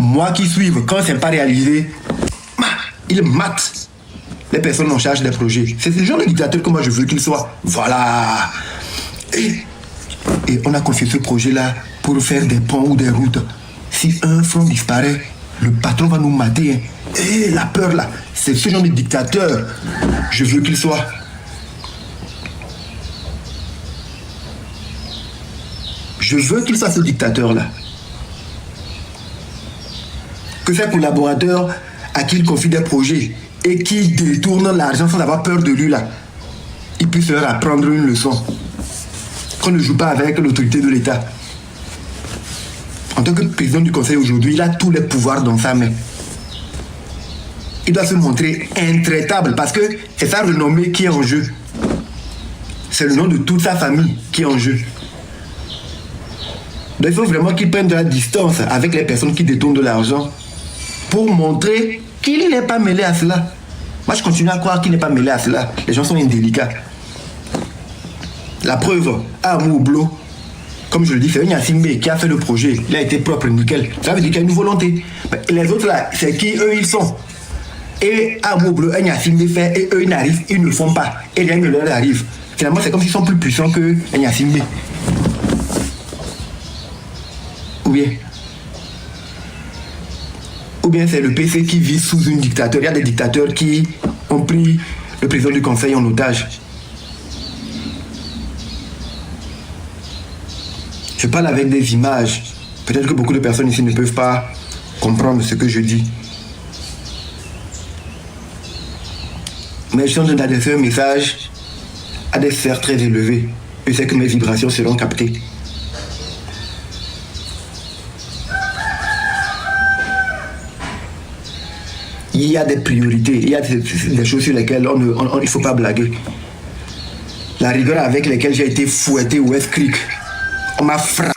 Moi qui suive, quand c'est pas réalisé, il mate les personnes en charge des projets. C'est ce genre de dictateur que moi je veux qu'il soit. Voilà. Et on a confié ce projet-là pour faire des ponts ou des routes. Si un front disparaît, le patron va nous mater. Et la peur là, c'est ce genre de dictateur. Je veux qu'il soit. Je veux qu'il soit ce dictateur-là. Que ses collaborateurs à qui il confie des projets et qui détournent l'argent sans avoir peur de lui là, il puisse leur apprendre une leçon. Qu'on ne joue pas avec l'autorité de l'État. En tant que président du conseil aujourd'hui, il a tous les pouvoirs dans sa main. Il doit se montrer intraitable parce que c'est sa renommée qui est en jeu. C'est le nom de toute sa famille qui est en jeu. Donc il faut vraiment qu'il prenne de la distance avec les personnes qui détournent de l'argent pour montrer qu'il n'est pas mêlé à cela. Moi, je continue à croire qu'il n'est pas mêlé à cela. Les gens sont indélicats. La preuve, à Moublo, comme je le dis, c'est Gnassimbe qui a fait le projet. Il a été propre, nickel. Ça veut dire qu'il y a une volonté. Et les autres là, c'est qui eux ils sont. Et à Moublo, Gnassimbe fait et eux ils n'arrivent, ils ne le font pas. Et rien ne leur arrive. Finalement, c'est comme s'ils sont plus puissants que Gnassimbe. Ou bien c'est le PC qui vit sous une dictature. Il y a des dictateurs qui ont pris le président du conseil en otage. Je parle avec des images. Peut-être que beaucoup de personnes ici ne peuvent pas comprendre ce que je dis. Mais je suis en train d'adresser un message à des sphères très élevées. Je sais que mes vibrations seront captées. Il y a des priorités, il y a des choses sur lesquelles il ne faut pas blaguer. La rigueur avec laquelle j'ai été fouetté au West Creek, on m'a frappé.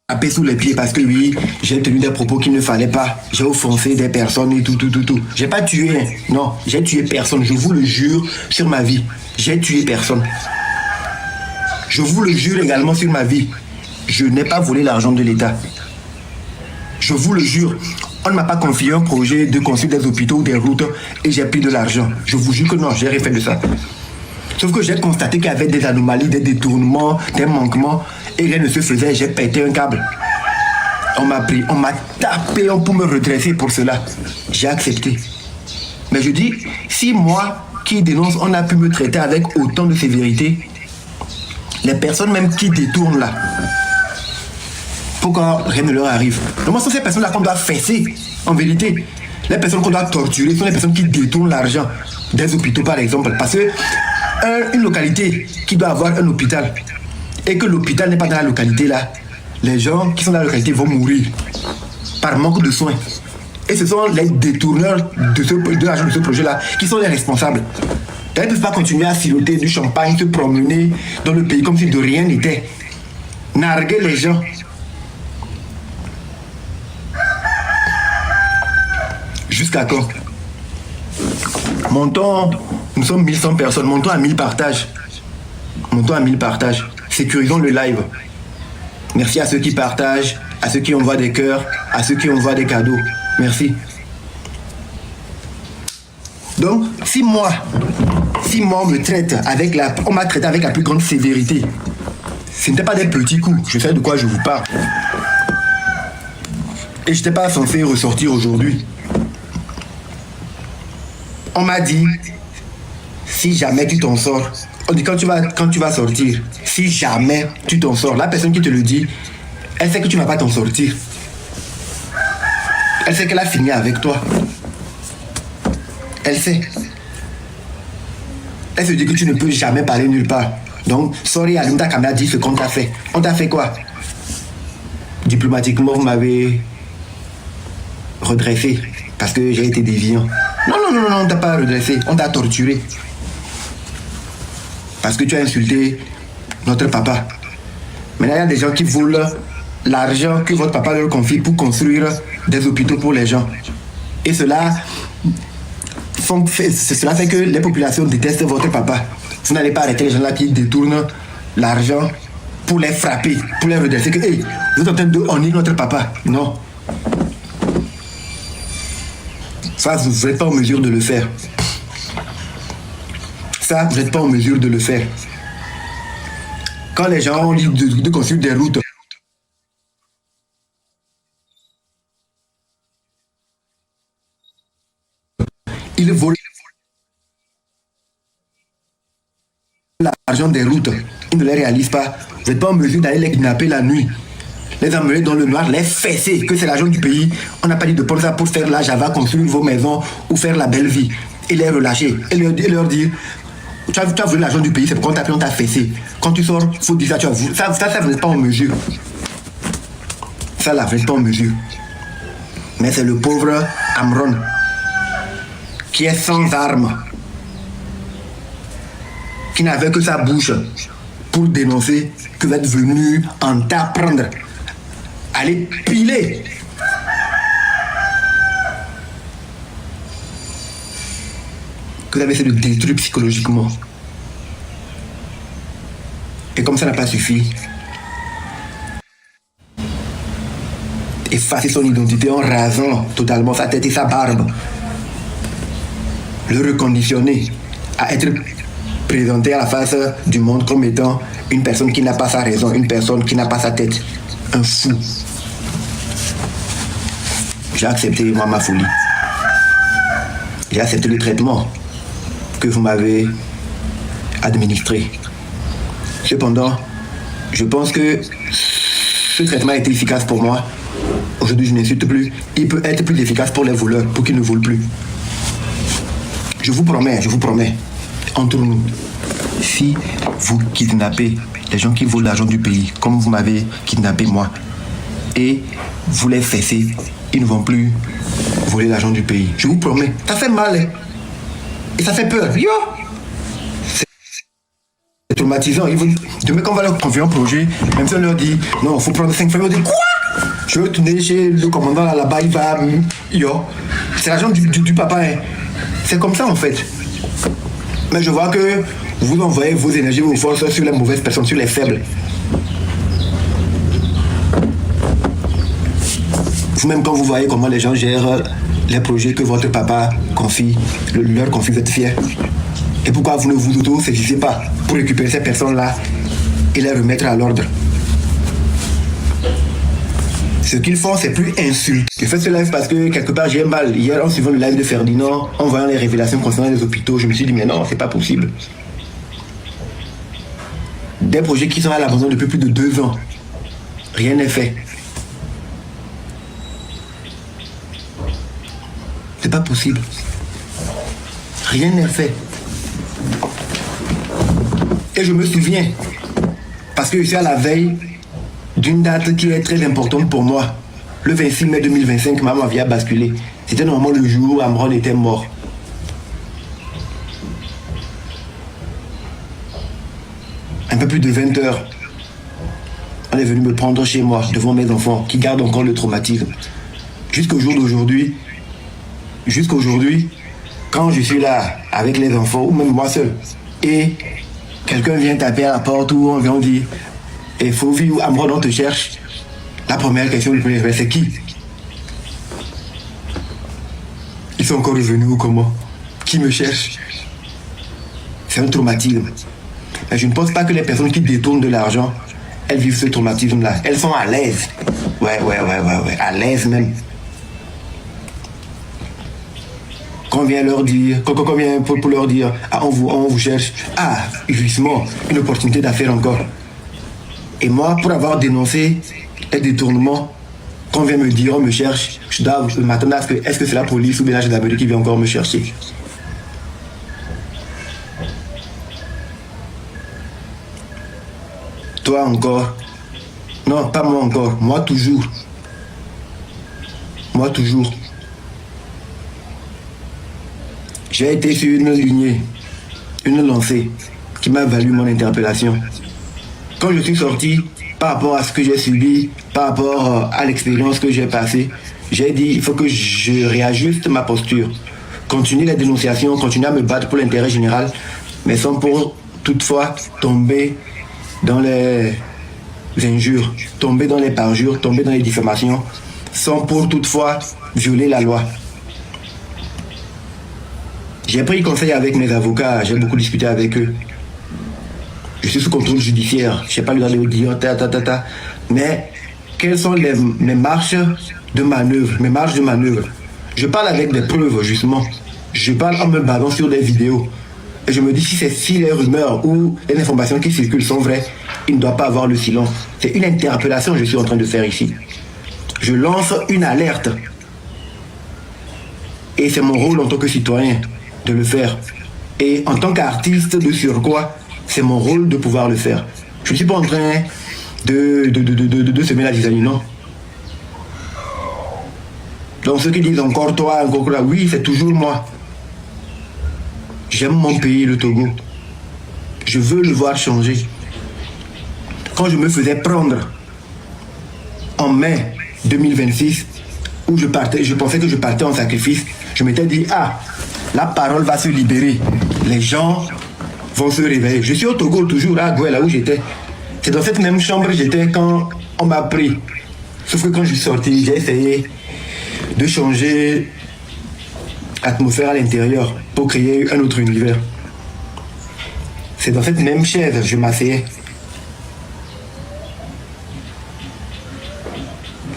tapé sous les pieds parce que oui, j'ai tenu des propos qu'il ne fallait pas. J'ai offensé des personnes et tout. J'ai pas tué, hein. Non, j'ai tué personne. Je vous le jure sur ma vie. J'ai tué personne. Je vous le jure également sur ma vie. Je n'ai pas volé l'argent de l'État. Je vous le jure. On ne m'a pas confié un projet de construire des hôpitaux ou des routes et j'ai pris de l'argent. Je vous jure que non, j'ai rien fait de ça. Sauf que j'ai constaté qu'il y avait des anomalies, des détournements, des manquements et rien ne se faisait. J'ai pété un câble. On m'a pris, on m'a tapé pour me redresser pour cela. J'ai accepté. Mais je dis, si moi qui dénonce, on a pu me traiter avec autant de sévérité, les personnes même qui détournent là, pourquoi rien ne leur arrive? Normalement, ce sont ces personnes-là qu'on doit fesser, en vérité. Les personnes qu'on doit torturer sont les personnes qui détournent l'argent des hôpitaux, par exemple. Parce que une localité qui doit avoir un hôpital et que l'hôpital n'est pas dans la localité là, les gens qui sont dans la localité vont mourir par manque de soins. Et ce sont les détourneurs de l'argent de ce projet-là qui sont les responsables. Ils ne peuvent pas continuer à siroter du champagne, se promener dans le pays comme si de rien n'était. Narguer les gens. Jusqu'à quand? Montons, nous sommes 1100 personnes, montons à 1000 partages. Montons à 1000 partages. Sécurisons le live. Merci à ceux qui partagent, à ceux qui envoient des cœurs, à ceux qui envoient des cadeaux. Merci. Donc, si moi on me traite on m'a traité avec la plus grande sévérité, ce n'était pas des petits coups, je sais de quoi je vous parle. Et je n'étais pas censé ressortir aujourd'hui. On m'a dit, si jamais tu t'en sors, on dit quand tu vas sortir, si jamais tu t'en sors, la personne qui te le dit, elle sait que tu ne vas pas t'en sortir. Elle sait qu'elle a fini avec toi. Elle sait. Elle se dit que tu ne peux jamais parler nulle part. Donc, sorry, allume ta caméra, dis ce qu'on t'a fait. On t'a fait quoi? Diplomatiquement, vous m'avez redressé parce que j'ai été déviant. Non, on t'a pas redressé, on t'a torturé. Parce que tu as insulté notre papa. Maintenant, il y a des gens qui volent l'argent que votre papa leur confie pour construire des hôpitaux pour les gens. Et cela fait que les populations détestent votre papa. Vous n'allez pas arrêter les gens là qui détournent l'argent pour les frapper, pour les redresser. Que, hey, vous êtes en train de honner notre papa. Non. Ça, vous n'êtes pas en mesure de le faire. Ça, vous n'êtes pas en mesure de le faire. Quand les gens ont dit de construire des routes, ils volent l'argent des routes. Ils ne les réalisent pas. Vous n'êtes pas en mesure d'aller les kidnapper la nuit, les emmener dans le noir, les fesser, que c'est l'argent du pays. On n'a pas dit de prendre ça pour faire la Java, construire vos maisons ou faire la belle vie. Et les relâcher. Et leur dire, tu as voulu l'argent du pays, c'est pourquoi on t'a fessé. Quand tu sors, il faut dire ça, ça, vous n'êtes pas en mesure. Ça, là, vous n'êtes pas en mesure. Mais c'est le pauvre Amron qui est sans armes, qui n'avait que sa bouche pour dénoncer, que vous êtes venu en t'apprendre. Allez piler. Que vous avez essayé de détruire psychologiquement. Et comme ça n'a pas suffi, effacer son identité en rasant totalement sa tête et sa barbe. Le reconditionner à être présenté à la face du monde comme étant une personne qui n'a pas sa raison, une personne qui n'a pas sa tête, un fou. J'ai accepté, moi, ma folie. J'ai accepté le traitement que vous m'avez administré. Cependant, je pense que ce traitement a été efficace pour moi. Aujourd'hui, je n'insulte plus. Il peut être plus efficace pour les voleurs, pour qu'ils ne volent plus. Je vous promets, entre nous, si vous kidnappez les gens qui volent l'argent du pays, comme vous m'avez kidnappé moi, et vous les fessez, ils ne vont plus voler l'argent du pays. Je vous promets, ça fait mal, hein? Et ça fait peur. Yo! C'est traumatisant. Demain, quand on va leur confier un projet, même si on leur dit, non, il faut prendre 5 familles, on dit, quoi? Je veux tourner chez le commandant là-bas, il va... Yo. C'est l'argent du papa. Hein. C'est comme ça, en fait. Mais je vois que vous envoyez vos énergies, vos forces sur les mauvaises personnes, sur les faibles. Vous-même, quand vous voyez comment les gens gèrent les projets que votre papa confie, leur confie, vous êtes fiers. Et pourquoi vous ne vous auto-saisissez pas pour récupérer ces personnes-là et les remettre à l'ordre? Ce qu'ils font, c'est plus insulte. Je fais ce live parce que quelque part j'ai un mal. Hier, en suivant le live de Ferdinand, en voyant les révélations concernant les hôpitaux, je me suis dit, mais non, c'est pas possible. Des projets qui sont à l'abandon depuis plus de 2 ans. Rien n'est fait. C'est pas possible. Rien n'est fait. Et je me souviens, parce que je suis à la veille d'une date qui est très importante pour moi. Le 26 mai 2025, ma vie a basculé. C'était normalement le jour où Amron était mort. Un peu plus de 20 heures, on est venu me prendre chez moi, devant mes enfants, qui gardent encore le traumatisme. Jusqu'au jour d'aujourd'hui, quand je suis là avec les enfants, ou même moi seul, et quelqu'un vient taper à la porte, ou on vient dire, et Fauvi ou Amron, on te cherche. La première question du premier, c'est qui? Ils sont encore revenus ou comment? Qui me cherche? C'est un traumatisme. Mais je ne pense pas que les personnes qui détournent de l'argent, elles vivent ce traumatisme-là. Elles sont à l'aise. Ouais, à l'aise même. Quand on vient leur dire, quand on vient pour leur dire, ah, on vous cherche, ah, justement, une opportunité d'affaires encore. Et moi, pour avoir dénoncé les détournements, quand on vient me dire, on me cherche, je dois m'attendre à ce que, est-ce que c'est la police ou bien la gendarmerie qui vient encore me chercher? Toi encore? Non, pas moi encore. Moi toujours. Moi toujours. J'ai été sur une lignée, une lancée, qui m'a valu mon interpellation. Quand je suis sorti, par rapport à ce que j'ai subi, par rapport à l'expérience que j'ai passée, j'ai dit, il faut que je réajuste ma posture. Continuer les dénonciations, continuer à me battre pour l'intérêt général, mais sans pour toutefois tomber dans les injures, tomber dans les parjures, tomber dans les diffamations, sans pour toutefois violer la loi. J'ai pris conseil avec mes avocats, j'ai beaucoup discuté avec eux. Je suis sous contrôle judiciaire, je n'ai pas le droit de dire mais quelles sont mes marges de manœuvre, Je parle avec des preuves, justement. Je parle en me basant sur des vidéos. Et je me dis, si les rumeurs ou les informations qui circulent sont vraies, il ne doit pas avoir le silence. C'est une interpellation que je suis en train de faire ici. Je lance une alerte. Et c'est mon rôle en tant que citoyen de le faire. Et en tant qu'artiste de surcroît, c'est mon rôle de pouvoir le faire. Je ne suis pas en train de semer la zizanie, non. Donc ceux qui disent encore toi, encore là, oui, c'est toujours moi. J'aime mon pays, le Togo. Je veux le voir changer. Quand je me faisais prendre en mai 2026, où je pensais que je partais en sacrifice, je m'étais dit, ah, la parole va se libérer. Les gens vont se réveiller. Je suis au Togo toujours, à Goué, là où j'étais. C'est dans cette même chambre que j'étais quand on m'a pris. Sauf que quand je suis sorti, j'ai essayé de changer l'atmosphère à l'intérieur pour créer un autre univers. C'est dans cette même chaise que je m'asseyais.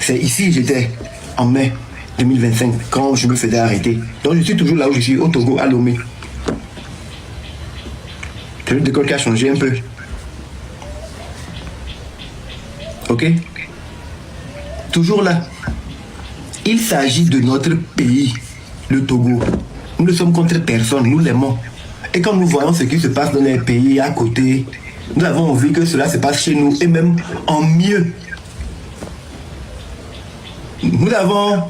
C'est ici que j'étais en mai 2025 quand je me faisais arrêter. Donc je suis toujours là où je suis, au Togo, à Lomé. C'est le décor qui a changé un peu. Ok? Toujours là. Il s'agit de notre pays, le Togo. Nous ne sommes contre personne, nous l'aimons. Et quand nous voyons ce qui se passe dans les pays à côté, nous avons envie que cela se passe chez nous, et même en mieux. Nous avons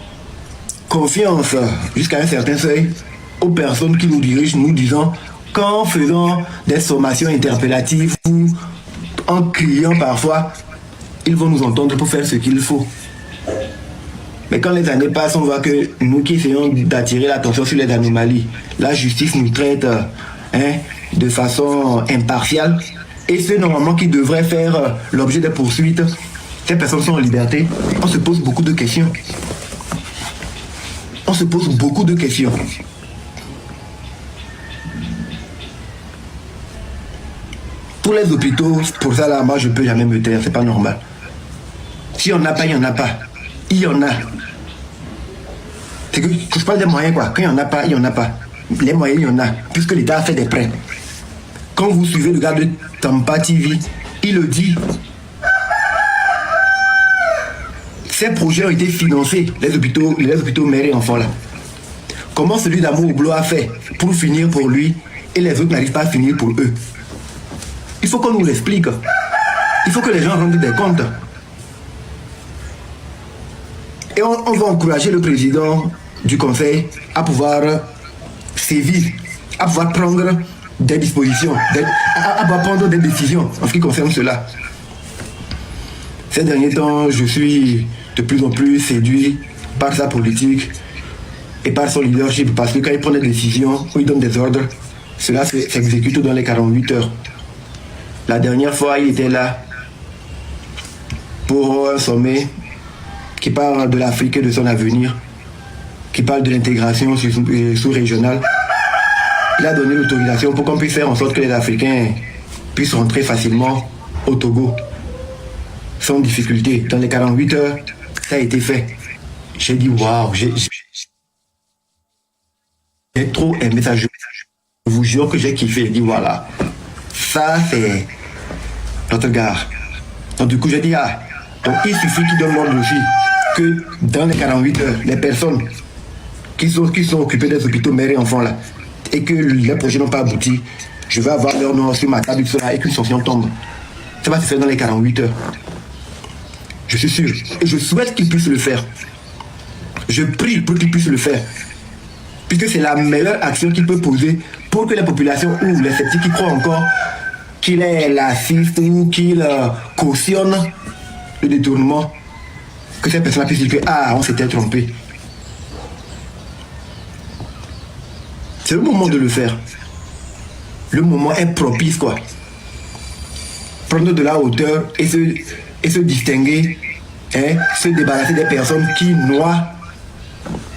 confiance, jusqu'à un certain seuil, aux personnes qui nous dirigent, nous disant qu'en faisant des sommations interpellatives ou en criant parfois, ils vont nous entendre pour faire ce qu'il faut. Mais quand les années passent, on voit que nous qui essayons d'attirer l'attention sur les anomalies, la justice nous traite de façon impartiale. Et ceux normalement qui devraient faire l'objet des poursuites, ces personnes sont en liberté. On se pose beaucoup de questions. On se pose beaucoup de questions. Pour les hôpitaux, pour ça là, moi je peux jamais me taire, c'est pas normal. Si on n'a pas, il n'y en a pas. Il y en a. C'est que je parle des moyens quoi. Quand il n'y en a pas, il n'y en a pas. Les moyens, il y en a. Puisque l'État a fait des prêts. Quand vous suivez le gars de Tampa TV, il le dit. Ces projets ont été financés, les hôpitaux mères et enfants là. Comment celui d'Amour au Boulot a fait pour finir pour lui et les autres n'arrivent pas à finir pour eux? Il faut qu'on nous l'explique. Il faut que les gens rendent des comptes. Et on va encourager le président du conseil à pouvoir sévir, à pouvoir prendre des dispositions, à pouvoir prendre des décisions en ce qui concerne cela. Ces derniers temps, je suis de plus en plus séduit par sa politique et par son leadership, parce que quand il prend des décisions ou il donne des ordres, cela s'exécute dans les 48 heures. La dernière fois, il était là pour un sommet qui parle de l'Afrique et de son avenir, qui parle de l'intégration sous-régionale. Il a donné l'autorisation pour qu'on puisse faire en sorte que les Africains puissent rentrer facilement au Togo, sans difficulté. Dans les 48 heures, ça a été fait. J'ai dit waouh, j'ai trop aimé ça. Je vous jure que j'ai kiffé. J'ai dit voilà, ça c'est notre gars. Donc du coup j'ai dit ah, donc il suffit qu'il donne l'ordre aussi que dans les 48 heures, les personnes qui sont occupées des hôpitaux mères et enfants là, et que les projets n'ont pas abouti, je vais avoir leur nom sur ma table et qu'une sanction tombe. Ça va se faire dans les 48 heures. Je suis sûr. Et je souhaite qu'ils puissent le faire. Je prie pour qu'ils puissent le faire. Puisque c'est la meilleure action qu'il peut poser pour que les populations ou les sceptiques qui croient encore qu'il assiste ou qu'il cautionne le détournement, que ces personnes puissent dire que ah, on s'était trompé. C'est le moment de le faire. Le moment est propice quoi. Prendre de la hauteur et se distinguer, se débarrasser des personnes qui noient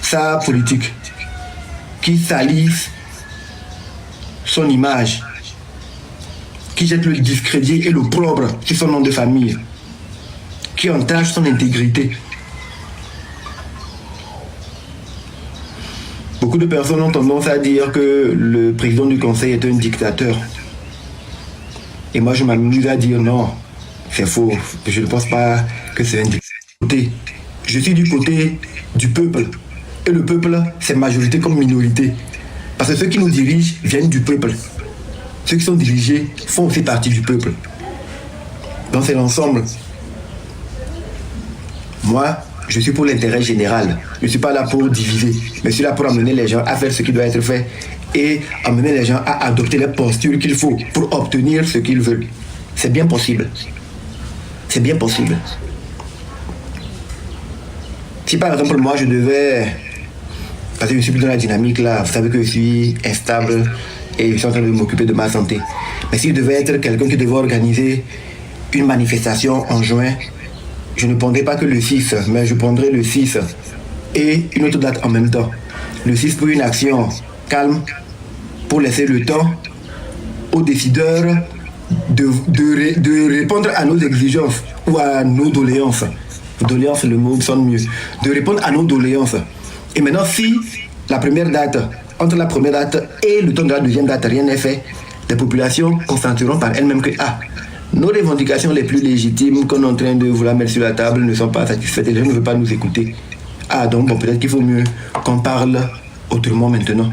sa politique, qui salissent son image, qui jettent le discrédit et l'opprobre sur son nom de famille, qui entachent son intégrité. Beaucoup de personnes ont tendance à dire que le président du conseil est un dictateur. Et moi je m'amuse à dire non, c'est faux. Je ne pense pas que c'est un dictateur. Je suis du côté du peuple. Et le peuple, c'est majorité comme minorité. Parce que ceux qui nous dirigent viennent du peuple. Ceux qui sont dirigés font aussi partie du peuple. Donc c'est l'ensemble. Moi, je suis pour l'intérêt général. Je ne suis pas là pour diviser. Mais je suis là pour amener les gens à faire ce qui doit être fait. Et amener les gens à adopter les postures qu'il faut pour obtenir ce qu'ils veulent. C'est bien possible. C'est bien possible. Si par exemple moi je devais, parce que je suis plus dans la dynamique là, vous savez que je suis instable et je suis en train de m'occuper de ma santé. Mais si je devais être quelqu'un qui devait organiser une manifestation en juin, je ne prendrais pas que le 6, mais je prendrais le 6 et une autre date en même temps. Le 6 pour une action calme, pour laisser le temps aux décideurs de répondre à nos exigences ou à nos doléances. Doléances, le mot sonne mieux. De répondre à nos doléances. Et maintenant, si la première date, entre la première date et le temps de la deuxième date, rien n'est fait, les populations constateront par elles-mêmes que nos revendications les plus légitimes qu'on est en train de vouloir mettre sur la table ne sont pas satisfaites et les gens ne veulent pas nous écouter. Donc bon, peut-être qu'il faut mieux qu'on parle autrement maintenant.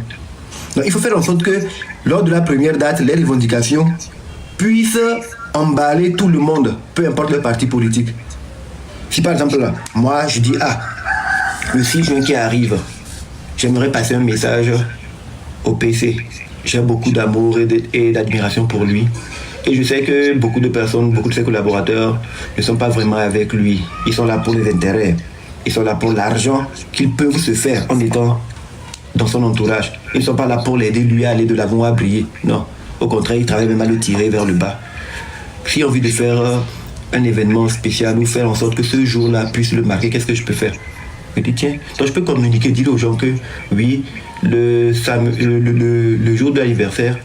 Donc il faut faire en sorte que lors de la première date, les revendications puissent emballer tout le monde, peu importe le parti politique. Si par exemple, là, moi je dis le 6 juin qui arrive, j'aimerais passer un message au PC J'ai beaucoup d'amour et d'admiration pour lui. Et je sais que beaucoup de personnes, beaucoup de ses collaborateurs ne sont pas vraiment avec lui. Ils sont là pour les intérêts. Ils sont là pour l'argent qu'ils peuvent se faire en étant dans son entourage. Ils ne sont pas là pour l'aider, lui, à aller de l'avant, à briller. Non. Au contraire, ils travaillent même à le tirer vers le bas. Si j'ai envie de faire un événement spécial ou faire en sorte que ce jour-là puisse le marquer, qu'est-ce que je peux faire? Je me dis, tiens, donc je peux communiquer, dire aux gens que oui, le jour de l'anniversaire,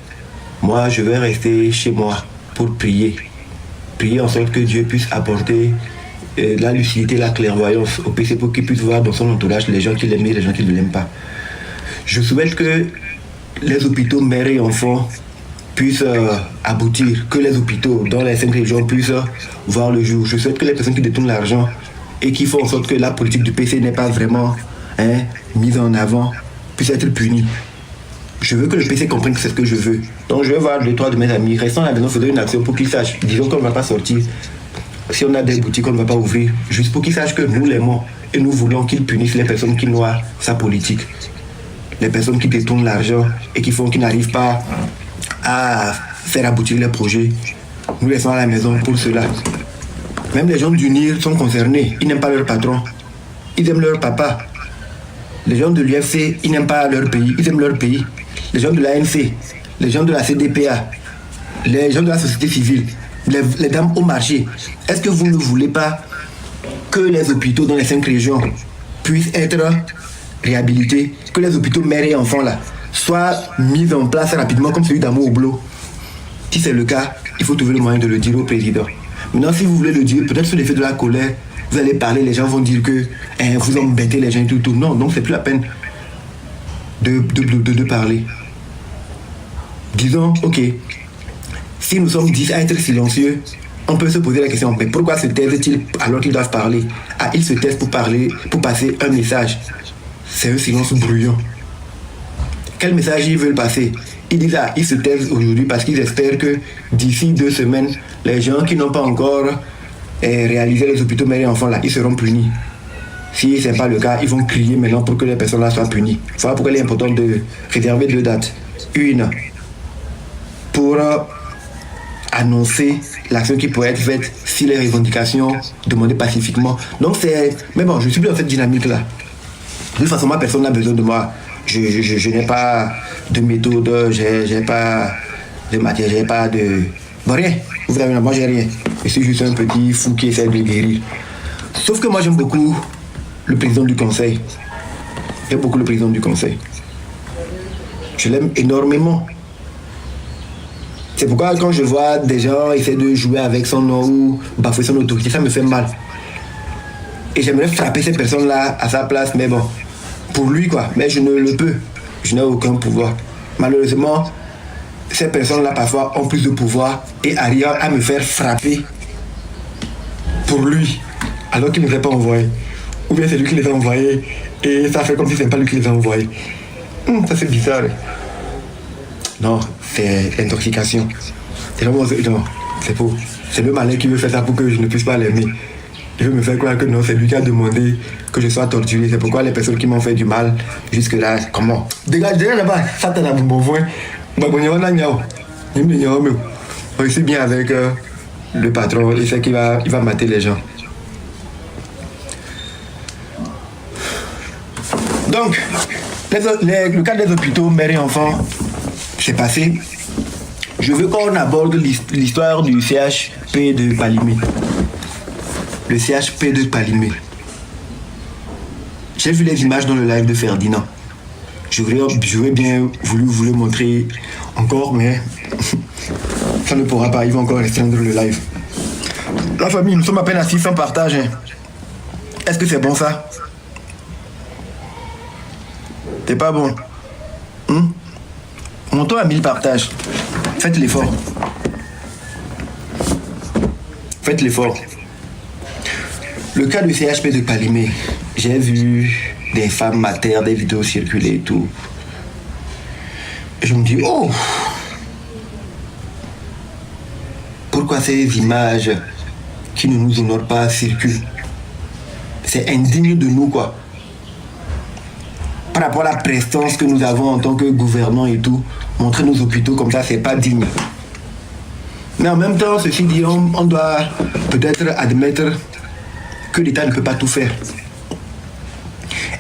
moi, je vais rester chez moi pour prier. Prier en sorte que Dieu puisse apporter la lucidité, la clairvoyance au PC pour qu'il puisse voir dans son entourage les gens qui l'aiment et les gens qui ne l'aiment pas. Je souhaite que les hôpitaux mères et enfants puissent aboutir, que les hôpitaux dans les 5 régions puissent voir le jour. Je souhaite que les personnes qui détournent l'argent et qui font en sorte que la politique du PC n'est pas vraiment mise en avant puissent être punies. Je veux que le PC comprenne que c'est ce que je veux. Donc je vais voir 2-3 de mes amis, restons à la maison, faisons une action pour qu'ils sachent. Disons qu'on ne va pas sortir. Si on a des boutiques qu'on ne va pas ouvrir, juste pour qu'ils sachent que nous l'aimons et nous voulons qu'ils punissent les personnes qui noient sa politique. Les personnes qui détournent l'argent et qui n'arrivent pas à faire aboutir les projets. Nous laissons à la maison pour cela. Même les gens du NIR sont concernés. Ils n'aiment pas leur patron. Ils aiment leur papa. Les gens de l'UFC, ils n'aiment pas leur pays. Ils aiment leur pays. Les gens de l'ANC, les gens de la CDPA, les gens de la société civile, les dames au marché. Est-ce que vous ne voulez pas que les hôpitaux dans les 5 régions puissent être réhabilités, que les hôpitaux mères et enfants là soient mis en place rapidement comme celui d'Amour Oublo? Si c'est le cas, il faut trouver le moyen de le dire au président. Maintenant, si vous voulez le dire, peut-être sous l'effet de la colère, vous allez parler, les gens vont dire que vous embêtez les gens et tout. Non, donc c'est plus la peine de parler. Disons, ok, si nous sommes 10 à être silencieux, on peut se poser la question, mais pourquoi se taisent-ils alors qu'ils doivent parler? Ah, ils se taisent pour parler, pour passer un message. C'est un silence bruyant. Quel message ils veulent passer? Ils disent, ils se taisent aujourd'hui parce qu'ils espèrent que d'ici 2 semaines, les gens qui n'ont pas encore réalisé les hôpitaux mères et enfants là, ils seront punis. Si ce n'est pas le cas, ils vont crier maintenant pour que les personnes là soient punies. Voilà pourquoi il est important de réserver 2 dates. Une pour annoncer l'action qui pourrait être faite si les revendications demandées pacifiquement. Donc c'est... Mais bon, je suis plus dans cette dynamique-là. De toute façon, ma personne n'a besoin de moi. Je n'ai pas de méthode, j'ai pas de matière, j'ai pas de... Bon, rien. Vous avez moi, j'ai rien. Je suis juste un petit fou qui essaie de guérir. Sauf que moi, j'aime beaucoup le président du conseil. J'aime beaucoup le président du conseil. Je l'aime énormément. C'est pourquoi quand je vois des gens essayer de jouer avec son nom ou bafouer son autorité, ça me fait mal. Et j'aimerais frapper ces personnes-là à sa place, mais bon, pour lui quoi, mais je ne le peux. Je n'ai aucun pouvoir. Malheureusement, ces personnes-là parfois ont plus de pouvoir et arrivent à me faire frapper pour lui, alors qu'il ne les a pas envoyés. Ou bien c'est lui qui les a envoyés et ça fait comme si ce n'est pas lui qui les a envoyés. Ça c'est bizarre. Non, c'est intoxication. Non, c'est faux. C'est le malin qui veut faire ça pour que je ne puisse pas l'aimer. Il veut me faire croire que non, c'est lui qui a demandé que je sois torturé. C'est pourquoi les personnes qui m'ont fait du mal jusque-là, comment? Dégage là-bas, ça t'en a bon point. Je suis bien avec le patron, il sait qu'il va mater les gens. Donc, le cas des hôpitaux, mères et enfants, c'est passé. Je veux qu'on aborde l'histoire du CHP de Palimé. Le CHP de Palimé. J'ai vu les images dans le live de Ferdinand. J'aurais bien voulu vous le montrer encore, mais ça ne pourra pas. Il va encore restreindre le live. La famille, nous sommes à peine à 600 partages. Est-ce que c'est bon ça? C'est pas bon. Montons à 1000 partages. Faites l'effort. Faites l'effort. Le cas du CHP de Palimé, j'ai vu des femmes mater, des vidéos circuler et tout. Et je me dis, oh, pourquoi ces images qui ne nous honorent pas circulent? C'est indigne de nous, quoi. par rapport à la prestance que nous avons en tant que gouvernement et tout, montrer nos hôpitaux comme ça, c'est pas digne. Mais en même temps, ceci dit, on doit peut-être admettre que l'État ne peut pas tout faire.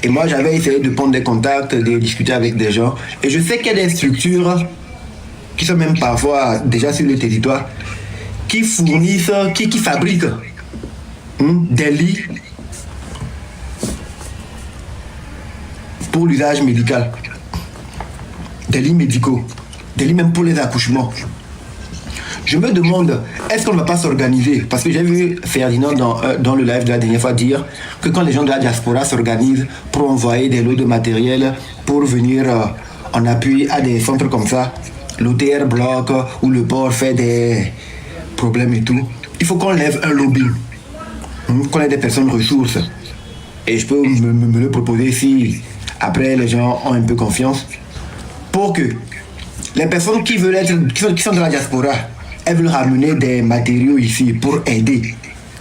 Et moi, j'avais essayé de prendre des contacts, de discuter avec des gens. Et je sais qu'il y a des structures qui sont même parfois déjà sur le territoire, qui fournissent, qui fabriquent des lits pour l'usage médical. Des lits médicaux. Des lits même pour les accouchements. Je me demande, est-ce qu'on ne va pas s'organiser? Parce que j'ai vu Ferdinand dans le live de la dernière fois dire que quand les gens de la diaspora s'organisent pour envoyer des lots de matériel pour venir en appui à des centres comme ça, l'OTR bloque ou le port fait des problèmes et tout, il faut qu'on lève un lobbying, qu'on ait des personnes ressources. Et je peux me le proposer si après les gens ont un peu confiance, pour que les personnes qui veulent être, qui sont de la diaspora, elles veulent ramener des matériaux ici pour aider.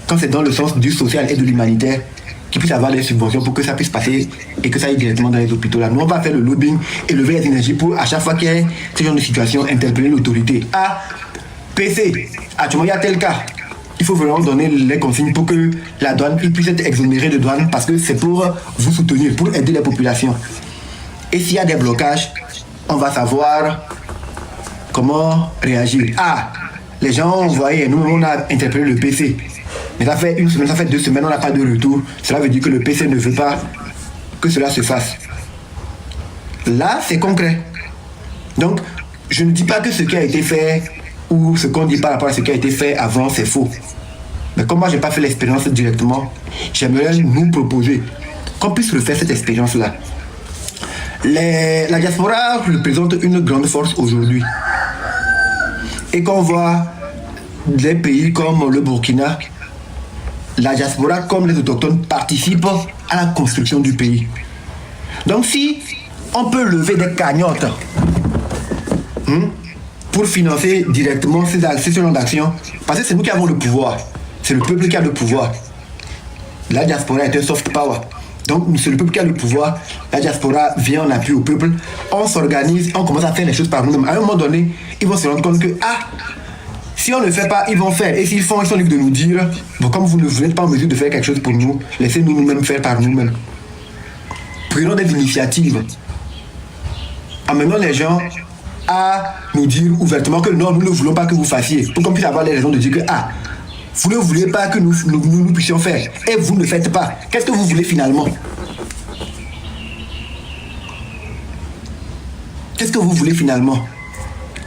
Quand c'est dans le sens du social et de l'humanitaire, qu'ils puissent avoir des subventions pour que ça puisse passer et que ça aille directement dans les hôpitaux là. Nous, on va faire le lobbying et lever les énergies pour, à chaque fois qu'il y a ce genre de situation, interpeller l'autorité. Ah, PC, actuellement, il y a tel cas. Il faut vraiment donner les consignes pour que la douane puisse être exonérée de douane parce que c'est pour vous soutenir, pour aider les populations. Et s'il y a des blocages, on va savoir comment réagir. Ah, les gens ont envoyé, nous on a interpellé le PC. Mais ça fait une semaine, ça fait 2 semaines, on n'a pas de retour. Cela veut dire que le PC ne veut pas que cela se fasse. Là, c'est concret. Donc, je ne dis pas que ce qui a été fait ou ce qu'on dit par rapport à ce qui a été fait avant, c'est faux. Mais comme moi, je n'ai pas fait l'expérience directement, j'aimerais nous proposer qu'on puisse refaire cette expérience-là. La diaspora représente une grande force aujourd'hui. Et qu'on voit des pays comme le Burkina, la diaspora comme les autochtones participent à la construction du pays. Donc si on peut lever des cagnottes pour financer directement ces genres d'actions, parce que c'est nous qui avons le pouvoir, c'est le peuple qui a le pouvoir. La diaspora est un soft power. Donc c'est le peuple qui a le pouvoir, la diaspora vient en appui au peuple, on s'organise, on commence à faire les choses par nous-mêmes. À un moment donné, ils vont se rendre compte que, si on ne le fait pas, ils vont faire. Et s'ils font, ils sont libres de nous dire, bon, comme vous n'êtes pas en mesure de faire quelque chose pour nous, laissez-nous nous-mêmes faire par nous-mêmes. Prenons des initiatives. Amenons les gens à nous dire ouvertement que non, nous ne voulons pas que vous fassiez. Pour qu'on puisse avoir les raisons de dire que, vous ne voulez pas que nous puissions faire. Et vous ne faites pas. Qu'est-ce que vous voulez finalement? Qu'est-ce que vous voulez finalement?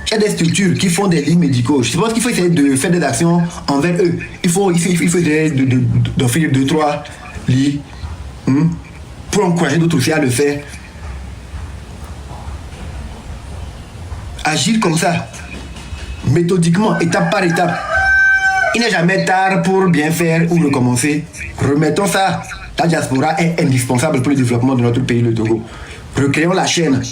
Il y a des structures qui font des lits médicaux. Je pense qu'il faut essayer de faire des actions envers eux. Il faut essayer d'offrir 2-3 lits pour encourager d'autres aussi à le faire. Agir comme ça, méthodiquement, étape par étape. Il n'est jamais tard pour bien faire ou recommencer. Remettons ça. La diaspora est indispensable pour le développement de notre pays, le Togo. Recréons la chaîne.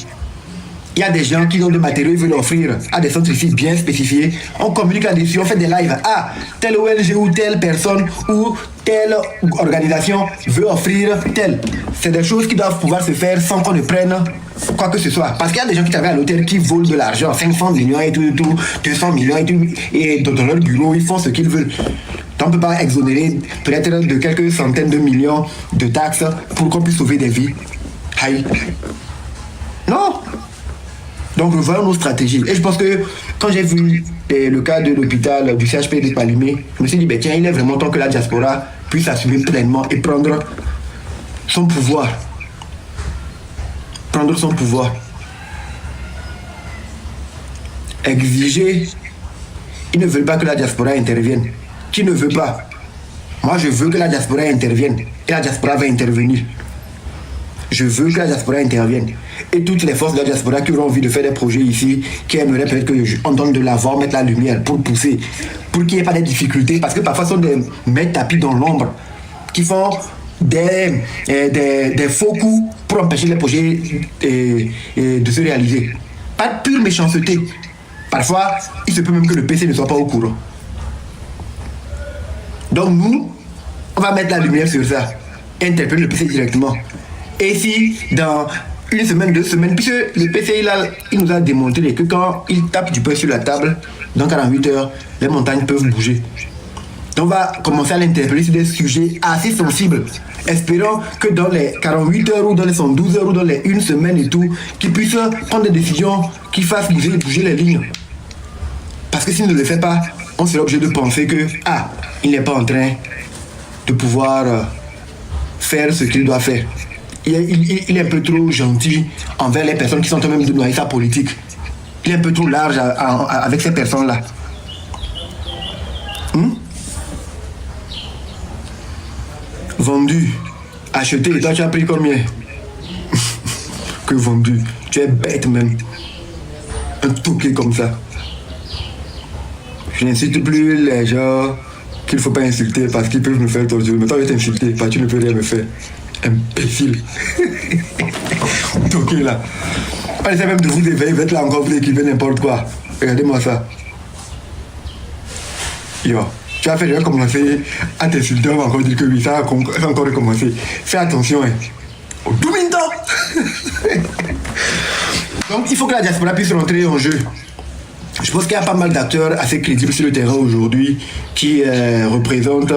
Il y a des gens qui ont des matériaux, ils veulent offrir à des centres ici bien spécifiés. On communique là-dessus, on fait des lives. Telle ONG ou telle personne ou telle organisation veut offrir tel. C'est des choses qui doivent pouvoir se faire sans qu'on ne prenne quoi que ce soit. Parce qu'il y a des gens qui travaillent à l'hôtel qui volent de l'argent, 500 millions et tout, 200 millions et tout, et dans leur bureau, ils font ce qu'ils veulent. On ne peut pas exonérer peut-être de quelques centaines de millions de taxes pour qu'on puisse sauver des vies. Aïe. Non. Donc, revoyons nos stratégies. Et je pense que quand j'ai vu le cas de l'hôpital du CHP de Palimé, je me suis dit, tiens, il est vraiment temps que la diaspora puisse assumer pleinement et prendre son pouvoir. Prendre son pouvoir. Exiger. Ils ne veulent pas que la diaspora intervienne. Qui ne veut pas? Moi, je veux que la diaspora intervienne. Et la diaspora va intervenir. Je veux que la diaspora intervienne. Et toutes les forces de la diaspora qui auront envie de faire des projets ici, qui aimeraient peut-être qu'on donne de l'avant, mettre la lumière pour pousser, pour qu'il n'y ait pas de difficultés, parce que parfois ce sont des mecs tapis dans l'ombre qui font des faux coups pour empêcher les projets de se réaliser. Pas de pure méchanceté. Parfois, il se peut même que le PC ne soit pas au courant. Donc nous, on va mettre la lumière sur ça, interpeller le PC directement. Et si dans une semaine, 2 semaines, puisque le PCI là, il nous a démontré que quand il tape du pain sur la table, dans 48 heures, les montagnes peuvent bouger. Donc on va commencer à l'interpeller sur des sujets assez sensibles. Espérons que dans les 48 heures ou dans les 112 heures ou dans les 1 semaine et tout, qu'il puisse prendre des décisions qui fassent bouger les lignes. Parce que s'il ne le fait pas, on sera obligé de penser que, il n'est pas en train de pouvoir faire ce qu'il doit faire. Il est un peu trop gentil envers les personnes qui sont en train même de noyer sa politique. Il est un peu trop large avec ces personnes-là. Vendu, acheté, et toi tu as pris combien? Que vendu, tu es bête même. Un toqué comme ça. Je n'insulte plus les gens qu'il ne faut pas insulter parce qu'ils peuvent me faire torturer. Mais toi je vais t'insulter parce que tu ne peux rien me faire. Imbécile. Toqué là. On essaie même de vous éveiller, vous êtes là encore, vous écrivez n'importe quoi. Regardez-moi ça. Yo. Tu as fait déjà commencer à t'insulter, on va encore dire que oui, ça a encore recommencé. Fais attention, hein. Au Domingo. Donc il faut que la diaspora puisse rentrer en jeu. Je pense qu'il y a pas mal d'acteurs assez crédibles sur le terrain aujourd'hui qui représentent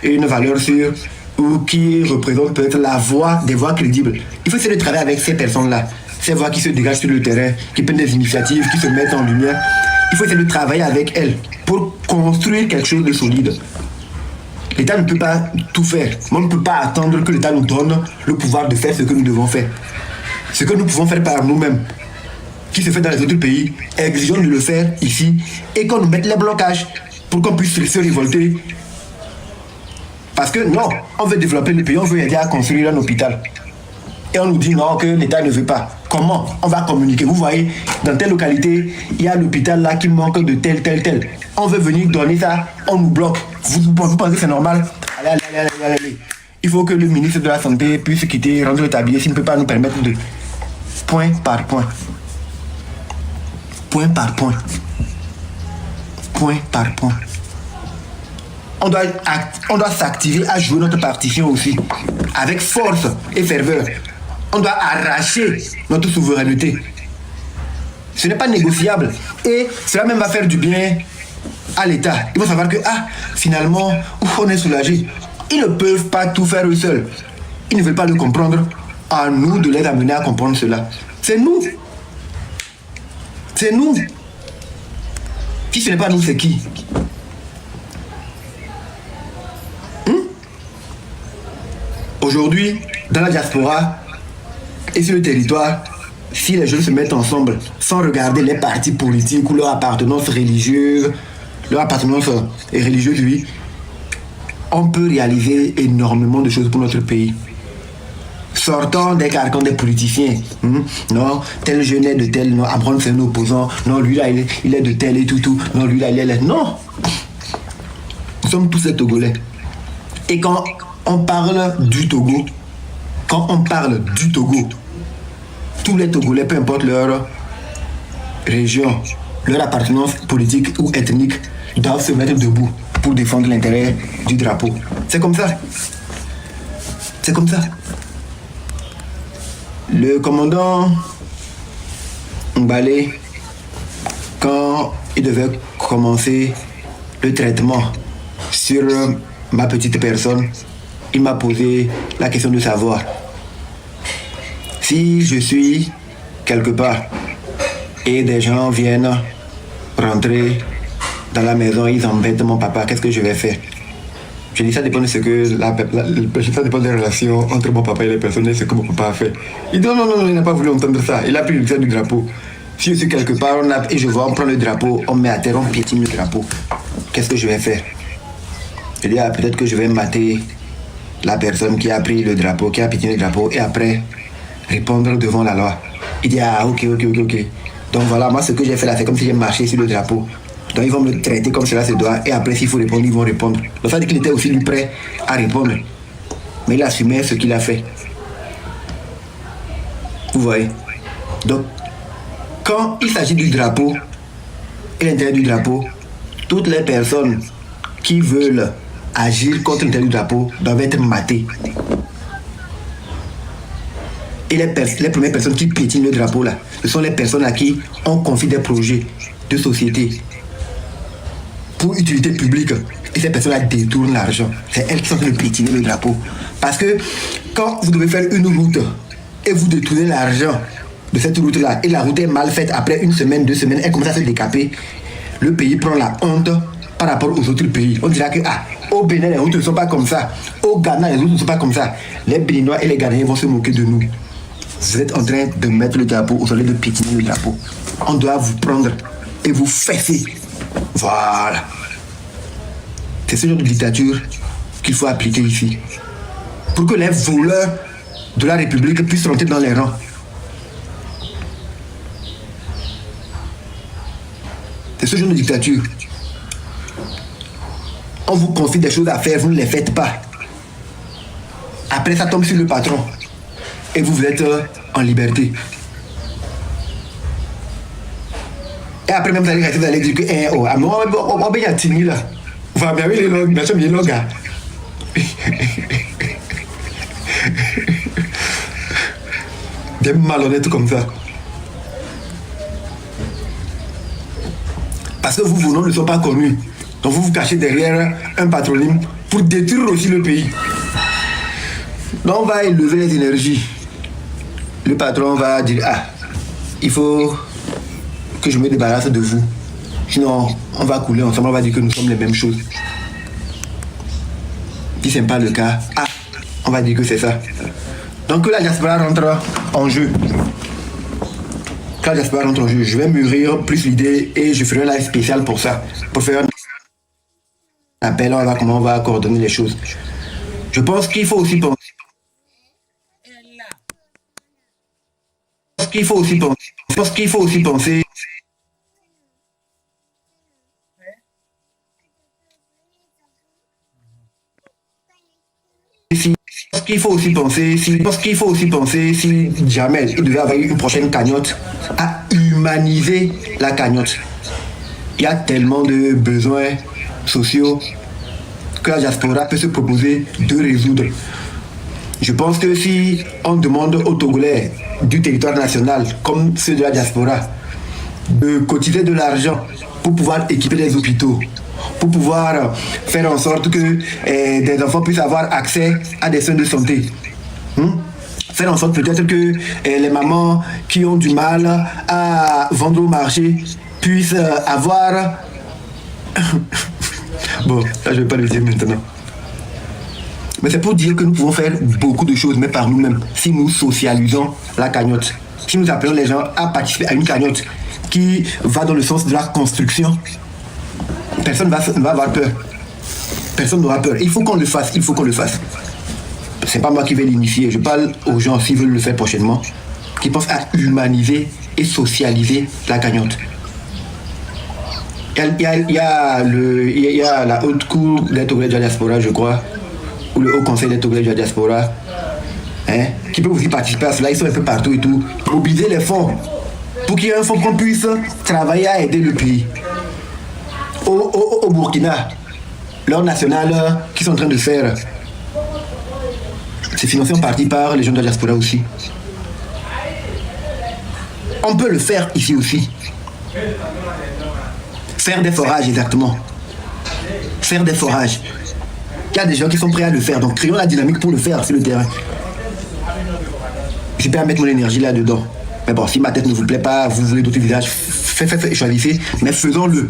une valeur sûre ou qui représentent peut-être la voix, des voix crédibles. Il faut essayer de travailler avec ces personnes-là, ces voix qui se dégagent sur le terrain, qui prennent des initiatives, qui se mettent en lumière. Il faut essayer de travailler avec elles pour construire quelque chose de solide. L'État ne peut pas tout faire. On ne peut pas attendre que l'État nous donne le pouvoir de faire ce que nous devons faire. Ce que nous pouvons faire par nous-mêmes, qui se fait dans les autres pays, exigeons de le faire ici et qu'on nous mette les blocages pour qu'on puisse se révolter. Parce que non, on veut développer le pays, on veut aider à construire un hôpital. Et on nous dit non, que l'État ne veut pas. Comment on va communiquer? Vous voyez, dans telle localité, il y a l'hôpital là qui manque de tel. On veut venir donner ça, on nous bloque. Vous pensez que c'est normal? Allez. Il faut que le ministre de la Santé puisse quitter, rendre le tablier s'il ne peut pas nous permettre de... Point par point. Point par point. Point par point. On doit s'activer à jouer notre partition aussi, avec force et ferveur. On doit arracher notre souveraineté. Ce n'est pas négociable. Et cela même va faire du bien à l'État. Ils vont savoir que, finalement, on est soulagé. Ils ne peuvent pas tout faire eux seuls. Ils ne veulent pas le comprendre. À nous de les amener à comprendre cela. C'est nous. C'est nous. Si ce n'est pas nous, c'est qui? Aujourd'hui, dans la diaspora et sur le territoire, si les jeunes se mettent ensemble sans regarder les partis politiques ou leur appartenance religieuse, oui, on peut réaliser énormément de choses pour notre pays. Sortons des carcans des politiciens. Non, tel jeune est de tel, non, Abraham c'est un opposant, non, lui là il est de tel et tout. Non, lui là il est... Non. Nous sommes tous des Togolais. Et quand on parle du Togo, tous les Togolais, peu importe leur région, leur appartenance politique ou ethnique, doivent se mettre debout pour défendre l'intérêt du drapeau. C'est comme ça. C'est comme ça. Le commandant Mbalé, quand il devait commencer le traitement sur ma petite personne, il m'a posé la question de savoir si je suis quelque part et des gens viennent rentrer dans la maison, ils embêtent mon papa, qu'est-ce que je vais faire? Je dis ça dépend de ce que ça dépend des relations entre mon papa et les personnes et ce que mon papa a fait. Il dit non, il n'a pas voulu entendre ça. Il a pris le du drapeau. Si je suis quelque part et je vois, on prend le drapeau, on met à terre, on piétine le drapeau. Qu'est-ce que je vais faire? Je dis peut-être que je vais mater la personne qui a pris le drapeau, qui a piétiné le drapeau et après répondre devant la loi. Il dit ok. Donc voilà, moi ce que j'ai fait là, c'est comme si j'ai marché sur le drapeau. Donc ils vont me traiter comme cela se doit et après s'il faut répondre, ils vont répondre. Donc ça veut dire qu'il était aussi lui prêt à répondre. Mais il assumait ce qu'il a fait. Vous voyez? Donc quand il s'agit du drapeau et l'intérêt du drapeau, toutes les personnes qui veulent agir contre l'intérêt du drapeau doivent être matées. Et les premières personnes qui piétinent le drapeau là, ce sont les personnes à qui on confie des projets de société pour utilité publique. Et ces personnes-là détournent l'argent. C'est elles qui sont en train de piétiner le drapeau. Parce que quand vous devez faire une route et vous détournez l'argent de cette route-là, et la route est mal faite, après une semaine, 2 semaines, elle commence à se décaper, le pays prend la honte par rapport aux autres pays. On dira que, au Bénin, les routes ne sont pas comme ça. Au Ghana, les routes ne sont pas comme ça. Les Béninois et les Ghanéens vont se moquer de nous. Vous êtes en train de mettre le drapeau au lieu de piétiner le drapeau. On doit vous prendre et vous fesser. Voilà. C'est ce genre de dictature qu'il faut appliquer ici. Pour que les voleurs de la République puissent rentrer dans les rangs. C'est ce genre de dictature. On vous confie des choses à faire, vous ne les faites pas. Après, ça tombe sur le patron. Et vous êtes en liberté. Et après, même, vous allez dire que, on va y atteindre là. Enfin, bien oui, les logs, bien sûr, les logs. Des malhonnêtes comme ça. Parce que vos noms ne sont pas connus. Donc vous vous cachez derrière un patronyme pour détruire aussi le pays. Donc on va élever les énergies. Le patron va dire, il faut que je me débarrasse de vous. Sinon, on va couler ensemble, on va dire que nous sommes les mêmes choses. Si ce n'est pas le cas, on va dire que c'est ça. Donc la diaspora rentre en jeu. Quand la diaspora rentre en jeu, je vais mûrir plus l'idée et je ferai un live spécial pour ça. Pour faire un appel, on va voir comment on va coordonner les choses. Je pense qu'il faut aussi penser. Je pense qu'il faut aussi penser. Je pense qu'il faut aussi penser, si jamais il devait avoir une prochaine cagnotte, à humaniser la cagnotte. Il y a tellement de besoins sociaux que la diaspora peut se proposer de résoudre. Je pense que si on demande aux Togolais du territoire national, comme ceux de la diaspora, de cotiser de l'argent pour pouvoir équiper les hôpitaux, pour pouvoir faire en sorte que des enfants puissent avoir accès à des soins de santé. Faire en sorte peut-être que les mamans qui ont du mal à vendre au marché puissent avoir... Bon, ça je ne vais pas le dire maintenant. Mais c'est pour dire que nous pouvons faire beaucoup de choses, mais par nous-mêmes, si nous socialisons la cagnotte. Si nous appelons les gens à participer à une cagnotte qui va dans le sens de la construction, personne ne va avoir peur. Personne n'aura peur. Il faut qu'on le fasse. Il faut qu'on le fasse. C'est pas moi qui vais l'initier. Je parle aux gens, s'ils veulent le faire prochainement, qui pensent à humaniser et socialiser la cagnotte. Il y a la haute cour des Togolais de la diaspora, je crois, ou le haut conseil des Togolais de la diaspora, qui peut aussi participer à cela. Ils sont un peu partout et tout. Mobiliser les fonds pour qu'il y ait un fonds qu'on puisse travailler à aider le pays. Au Burkina, leur national qu'ils sont en train de faire, c'est financé en partie par les gens de la diaspora aussi. On peut le faire ici aussi. Faire des forages, exactement. Faire des forages. Il y a des gens qui sont prêts à le faire, donc créons la dynamique pour le faire sur le terrain. Je suis prêt à mettre mon énergie là-dedans. Mais bon, si ma tête ne vous plaît pas, vous voulez d'autres visages, choisissez, mais faisons-le.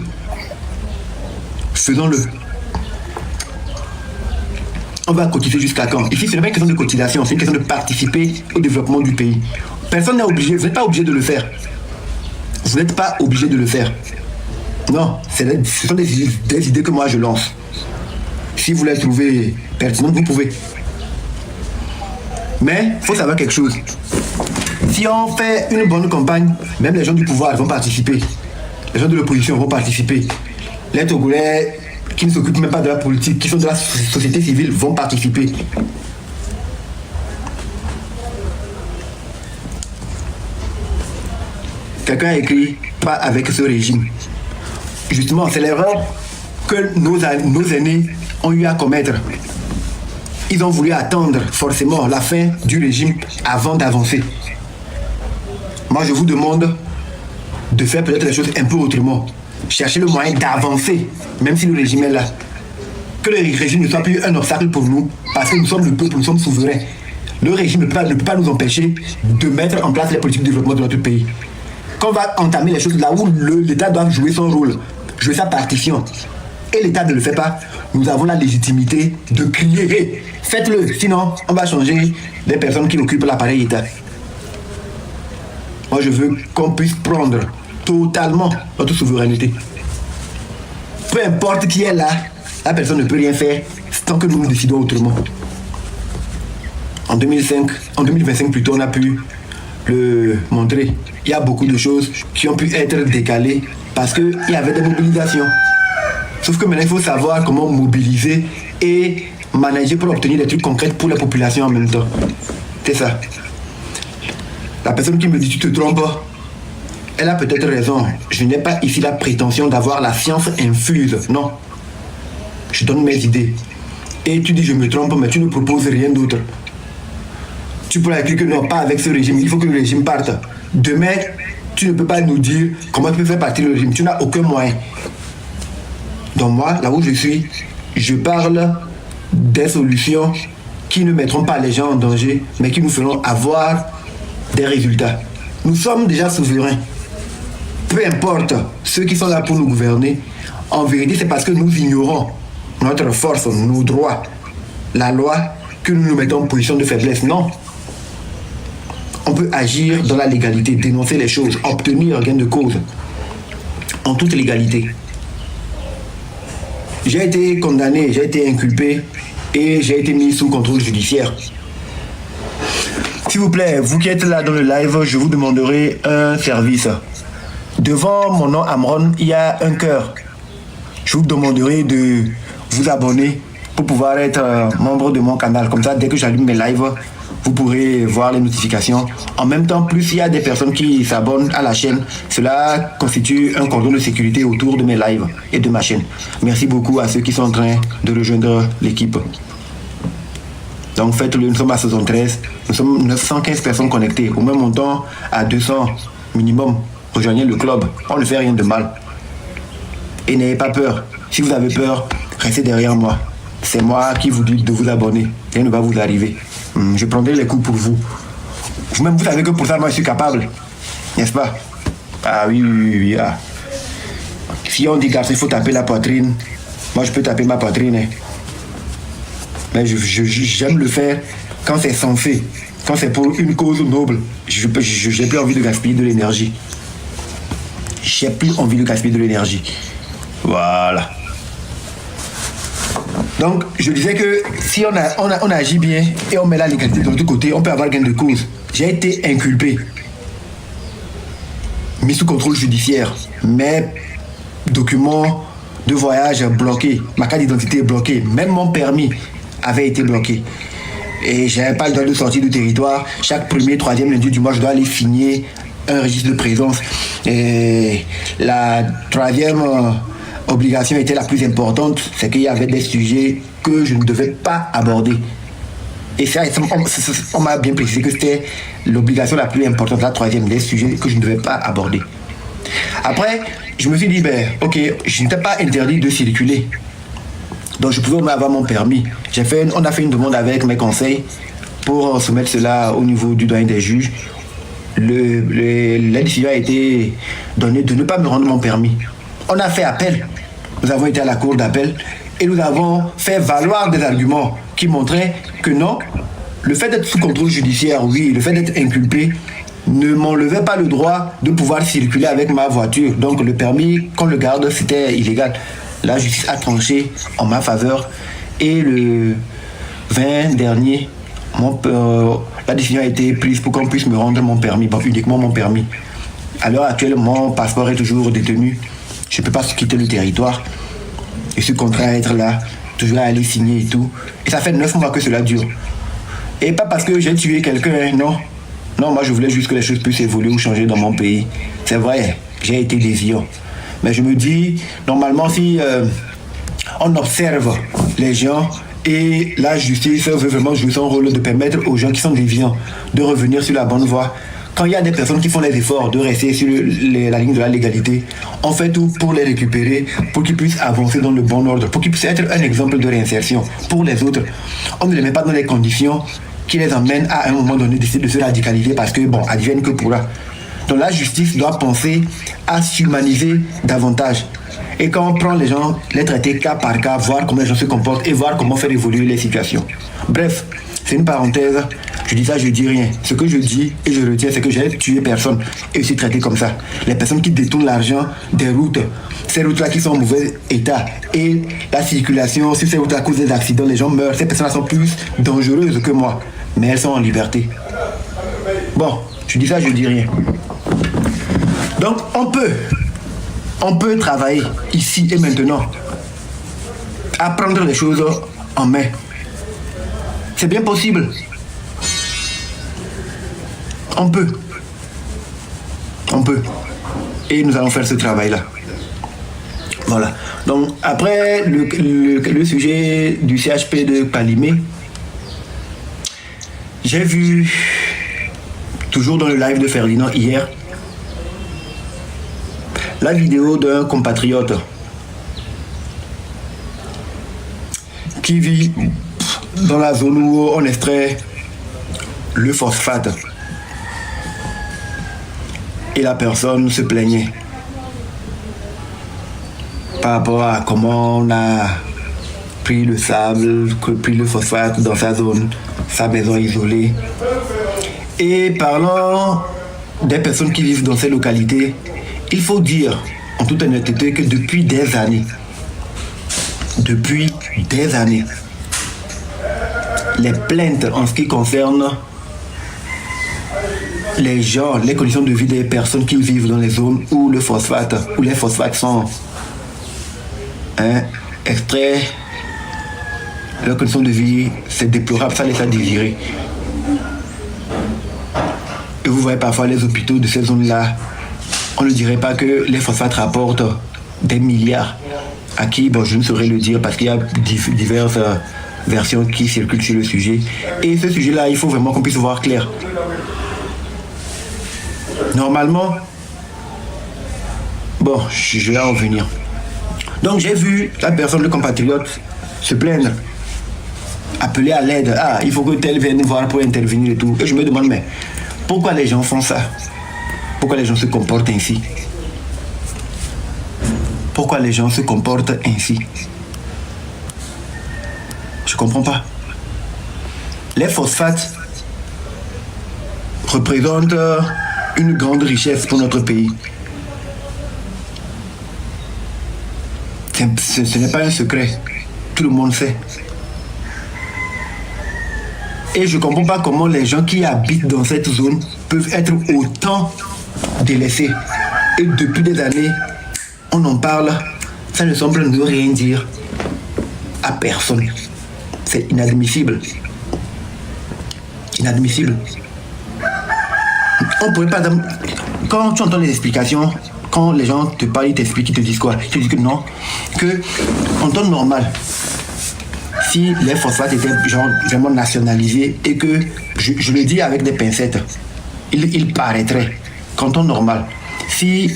Faisons-le. On va cotiser jusqu'à quand? Ici, ce n'est pas une question de cotisation, c'est une question de participer au développement du pays. Personne n'est obligé, vous n'êtes pas obligé de le faire. Vous n'êtes pas obligé de le faire. Non, ce sont des idées que moi je lance. Si vous les trouvez pertinentes, vous pouvez. Mais il faut savoir quelque chose. Si on fait une bonne campagne, même les gens du pouvoir vont participer. Les gens de l'opposition vont participer. Les Togolais qui ne s'occupent même pas de la politique, qui sont de la société civile, vont participer. Quelqu'un a écrit « Pas avec ce régime ». Justement, c'est l'erreur que nos aînés ont eu à commettre. Ils ont voulu attendre forcément la fin du régime avant d'avancer. Moi, je vous demande de faire peut-être les choses un peu autrement. Chercher le moyen d'avancer, même si le régime est là. Que le régime ne soit plus un obstacle pour nous, parce que nous sommes le peuple, nous sommes souverains. Le régime ne peut pas nous empêcher de mettre en place les politiques de développement de notre pays. Quand on va entamer les choses là où l'État doit jouer son rôle, jouer sa partition, et l'État ne le fait pas, nous avons la légitimité de crier hey, faites-le, sinon on va changer les personnes qui occupent l'appareil État. Moi je veux qu'on puisse prendre totalement notre souveraineté. Peu importe qui est là, la personne ne peut rien faire tant que nous décidons autrement. En 2025 plutôt, on a pu le montrer. Il y a beaucoup de choses qui ont pu être décalées parce qu'il y avait des mobilisations. Sauf que maintenant, il faut savoir comment mobiliser et manager pour obtenir des trucs concrets pour la population en même temps. C'est ça. La personne qui me dit tu te trompes, elle a peut-être raison. Je n'ai pas ici la prétention d'avoir la science infuse. Non. Je donne mes idées. Et tu dis je me trompe, mais tu ne proposes rien d'autre. Tu pourrais écrire que non, pas avec ce régime. Il faut que le régime parte. Demain, tu ne peux pas nous dire comment tu peux faire partir le régime. Tu n'as aucun moyen. Donc moi, là où je suis, je parle des solutions qui ne mettront pas les gens en danger, mais qui nous feront avoir des résultats. Nous sommes déjà souverains. Peu importe ceux qui sont là pour nous gouverner, en vérité, c'est parce que nous ignorons notre force, nos droits, la loi, que nous nous mettons en position de faiblesse. Non. On peut agir dans la légalité, dénoncer les choses, obtenir gain de cause, en toute légalité. J'ai été condamné, j'ai été inculpé et j'ai été mis sous contrôle judiciaire. S'il vous plaît, vous qui êtes là dans le live, je vous demanderai un service. Devant mon nom Amron, il y a un cœur. Je vous demanderai de vous abonner pour pouvoir être membre de mon canal. Comme ça, dès que j'allume mes lives, vous pourrez voir les notifications. En même temps, plus il y a des personnes qui s'abonnent à la chaîne, cela constitue un cordon de sécurité autour de mes lives et de ma chaîne. Merci beaucoup à ceux qui sont en train de rejoindre l'équipe. Donc faites-le, nous sommes à 73, nous sommes 915 personnes connectées. Au même montant, à 200 minimum, rejoignez le club. On ne fait rien de mal. Et n'ayez pas peur. Si vous avez peur, restez derrière moi. C'est moi qui vous dis de vous abonner. Rien ne va vous arriver. Je prendrai les coups pour vous. Vous-même, vous savez que pour ça, moi, je suis capable. N'est-ce pas? Ah oui. Ah. Si on dit garçon, il faut taper la poitrine. Moi, je peux taper ma poitrine. Hein. Mais j'aime le faire quand c'est censé. Quand c'est pour une cause noble. J'ai plus envie de gaspiller de l'énergie. J'ai plus envie de gaspiller de l'énergie. Voilà. Donc, je disais que si on agit bien et on met la légalité de l'autre côté, on peut avoir gain de cause. J'ai été inculpé, mis sous contrôle judiciaire, mes documents de voyage bloqués, ma carte d'identité bloquée, même mon permis avait été bloqué. Et je n'avais pas le droit de sortir du territoire. Chaque premier, troisième lundi du mois, je dois aller signer un registre de présence. Et la troisième obligation était la plus importante, c'est qu'il y avait des sujets que je ne devais pas aborder. Et ça, on m'a bien précisé que c'était l'obligation la plus importante, la troisième, des sujets que je ne devais pas aborder. Après, je me suis dit, ok, je n'étais pas interdit de circuler. Donc je pouvais avoir mon permis. On a fait une demande avec mes conseils pour soumettre cela au niveau du doyen des juges. La décision a été donnée de ne pas me rendre mon permis. On a fait appel. Nous avons été à la cour d'appel et nous avons fait valoir des arguments qui montraient que non, le fait d'être sous contrôle judiciaire, oui, le fait d'être inculpé ne m'enlevait pas le droit de pouvoir circuler avec ma voiture. Donc le permis, qu'on le garde, c'était illégal. La justice a tranché en ma faveur et le 20 dernier, la décision a été prise pour qu'on puisse me rendre mon permis, uniquement mon permis. À l'heure actuelle, mon passeport est toujours détenu. Je ne peux pas quitter le territoire. Je suis contraint à être là, toujours à aller signer et tout. Et ça fait 9 mois que cela dure. Et pas parce que j'ai tué quelqu'un, non. Non, moi je voulais juste que les choses puissent évoluer ou changer dans mon pays. C'est vrai, j'ai été déviant. Mais je me dis, normalement, si on observe les gens Et la justice veut vraiment jouer son rôle de permettre aux gens qui sont déviants de revenir sur la bonne voie. Quand il y a des personnes qui font les efforts de rester sur la ligne de la légalité, on fait tout pour les récupérer, pour qu'ils puissent avancer dans le bon ordre, pour qu'ils puissent être un exemple de réinsertion pour les autres. On ne les met pas dans les conditions qui les emmènent à un moment donné décider de se radicaliser parce que, bon, advienne que pourra. Donc la justice doit penser à s'humaniser davantage. Et quand on prend les gens, les traiter cas par cas, voir comment les gens se comportent et voir comment faire évoluer les situations. Bref, c'est une parenthèse. Je dis ça, je dis rien. Ce que je dis et je retiens, c'est que j'ai tué personne et aussi traité comme ça. Les personnes qui détournent l'argent des routes, ces routes-là qui sont en mauvais état et la circulation sur ces routes-là à cause des accidents, les gens meurent. Ces personnes-là sont plus dangereuses que moi, mais elles sont en liberté. Bon, je dis ça, je dis rien. Donc, on peut travailler ici et maintenant à prendre les choses en main. C'est bien possible. On peut. Et nous allons faire ce travail-là. Voilà. Donc, après le sujet du CHP de Palimé, j'ai vu, toujours dans le live de Ferdinand hier, la vidéo d'un compatriote qui vit dans la zone où on extrait le phosphate. Et la personne se plaignait par rapport à comment on a pris le sable, pris le phosphate dans sa zone, sa maison isolée. Et parlant des personnes qui vivent dans ces localités, il faut dire en toute honnêteté que depuis des années, les plaintes en ce qui concerne les gens, les conditions de vie des personnes qui vivent dans les zones où les phosphates sont extraits, leurs conditions de vie, c'est déplorable, ça laisse à désirer. Et vous voyez parfois les hôpitaux de ces zones-là, on ne dirait pas que les phosphates rapportent des milliards. À qui, bon, je ne saurais le dire parce qu'il y a diverses versions qui circulent sur le sujet. Et ce sujet-là, il faut vraiment qu'on puisse voir clair. Normalement, bon, je vais en venir. Donc j'ai vu la personne, le compatriote, se plaindre, appeler à l'aide. Ah, il faut que tel vienne voir pour intervenir et tout. Et je me demande, mais pourquoi les gens font ça? Pourquoi les gens se comportent ainsi? Pourquoi les gens se comportent ainsi? Je comprends pas. Les phosphates représentent une grande richesse pour notre pays. Ce n'est pas un secret. Tout le monde sait. Et je ne comprends pas comment les gens qui habitent dans cette zone peuvent être autant délaissés. Et depuis des années, on en parle. Ça ne semble ne rien dire à personne. C'est inadmissible. Inadmissible. On pourrait pas... Quand tu entends les explications, quand les gens te parlent, ils t'expliquent, ils te disent quoi? Ils te disent que non. Que en temps normal, si les phosphates étaient genre vraiment nationalisés et que, je le dis avec des pincettes, il paraîtrait qu'en temps normal, si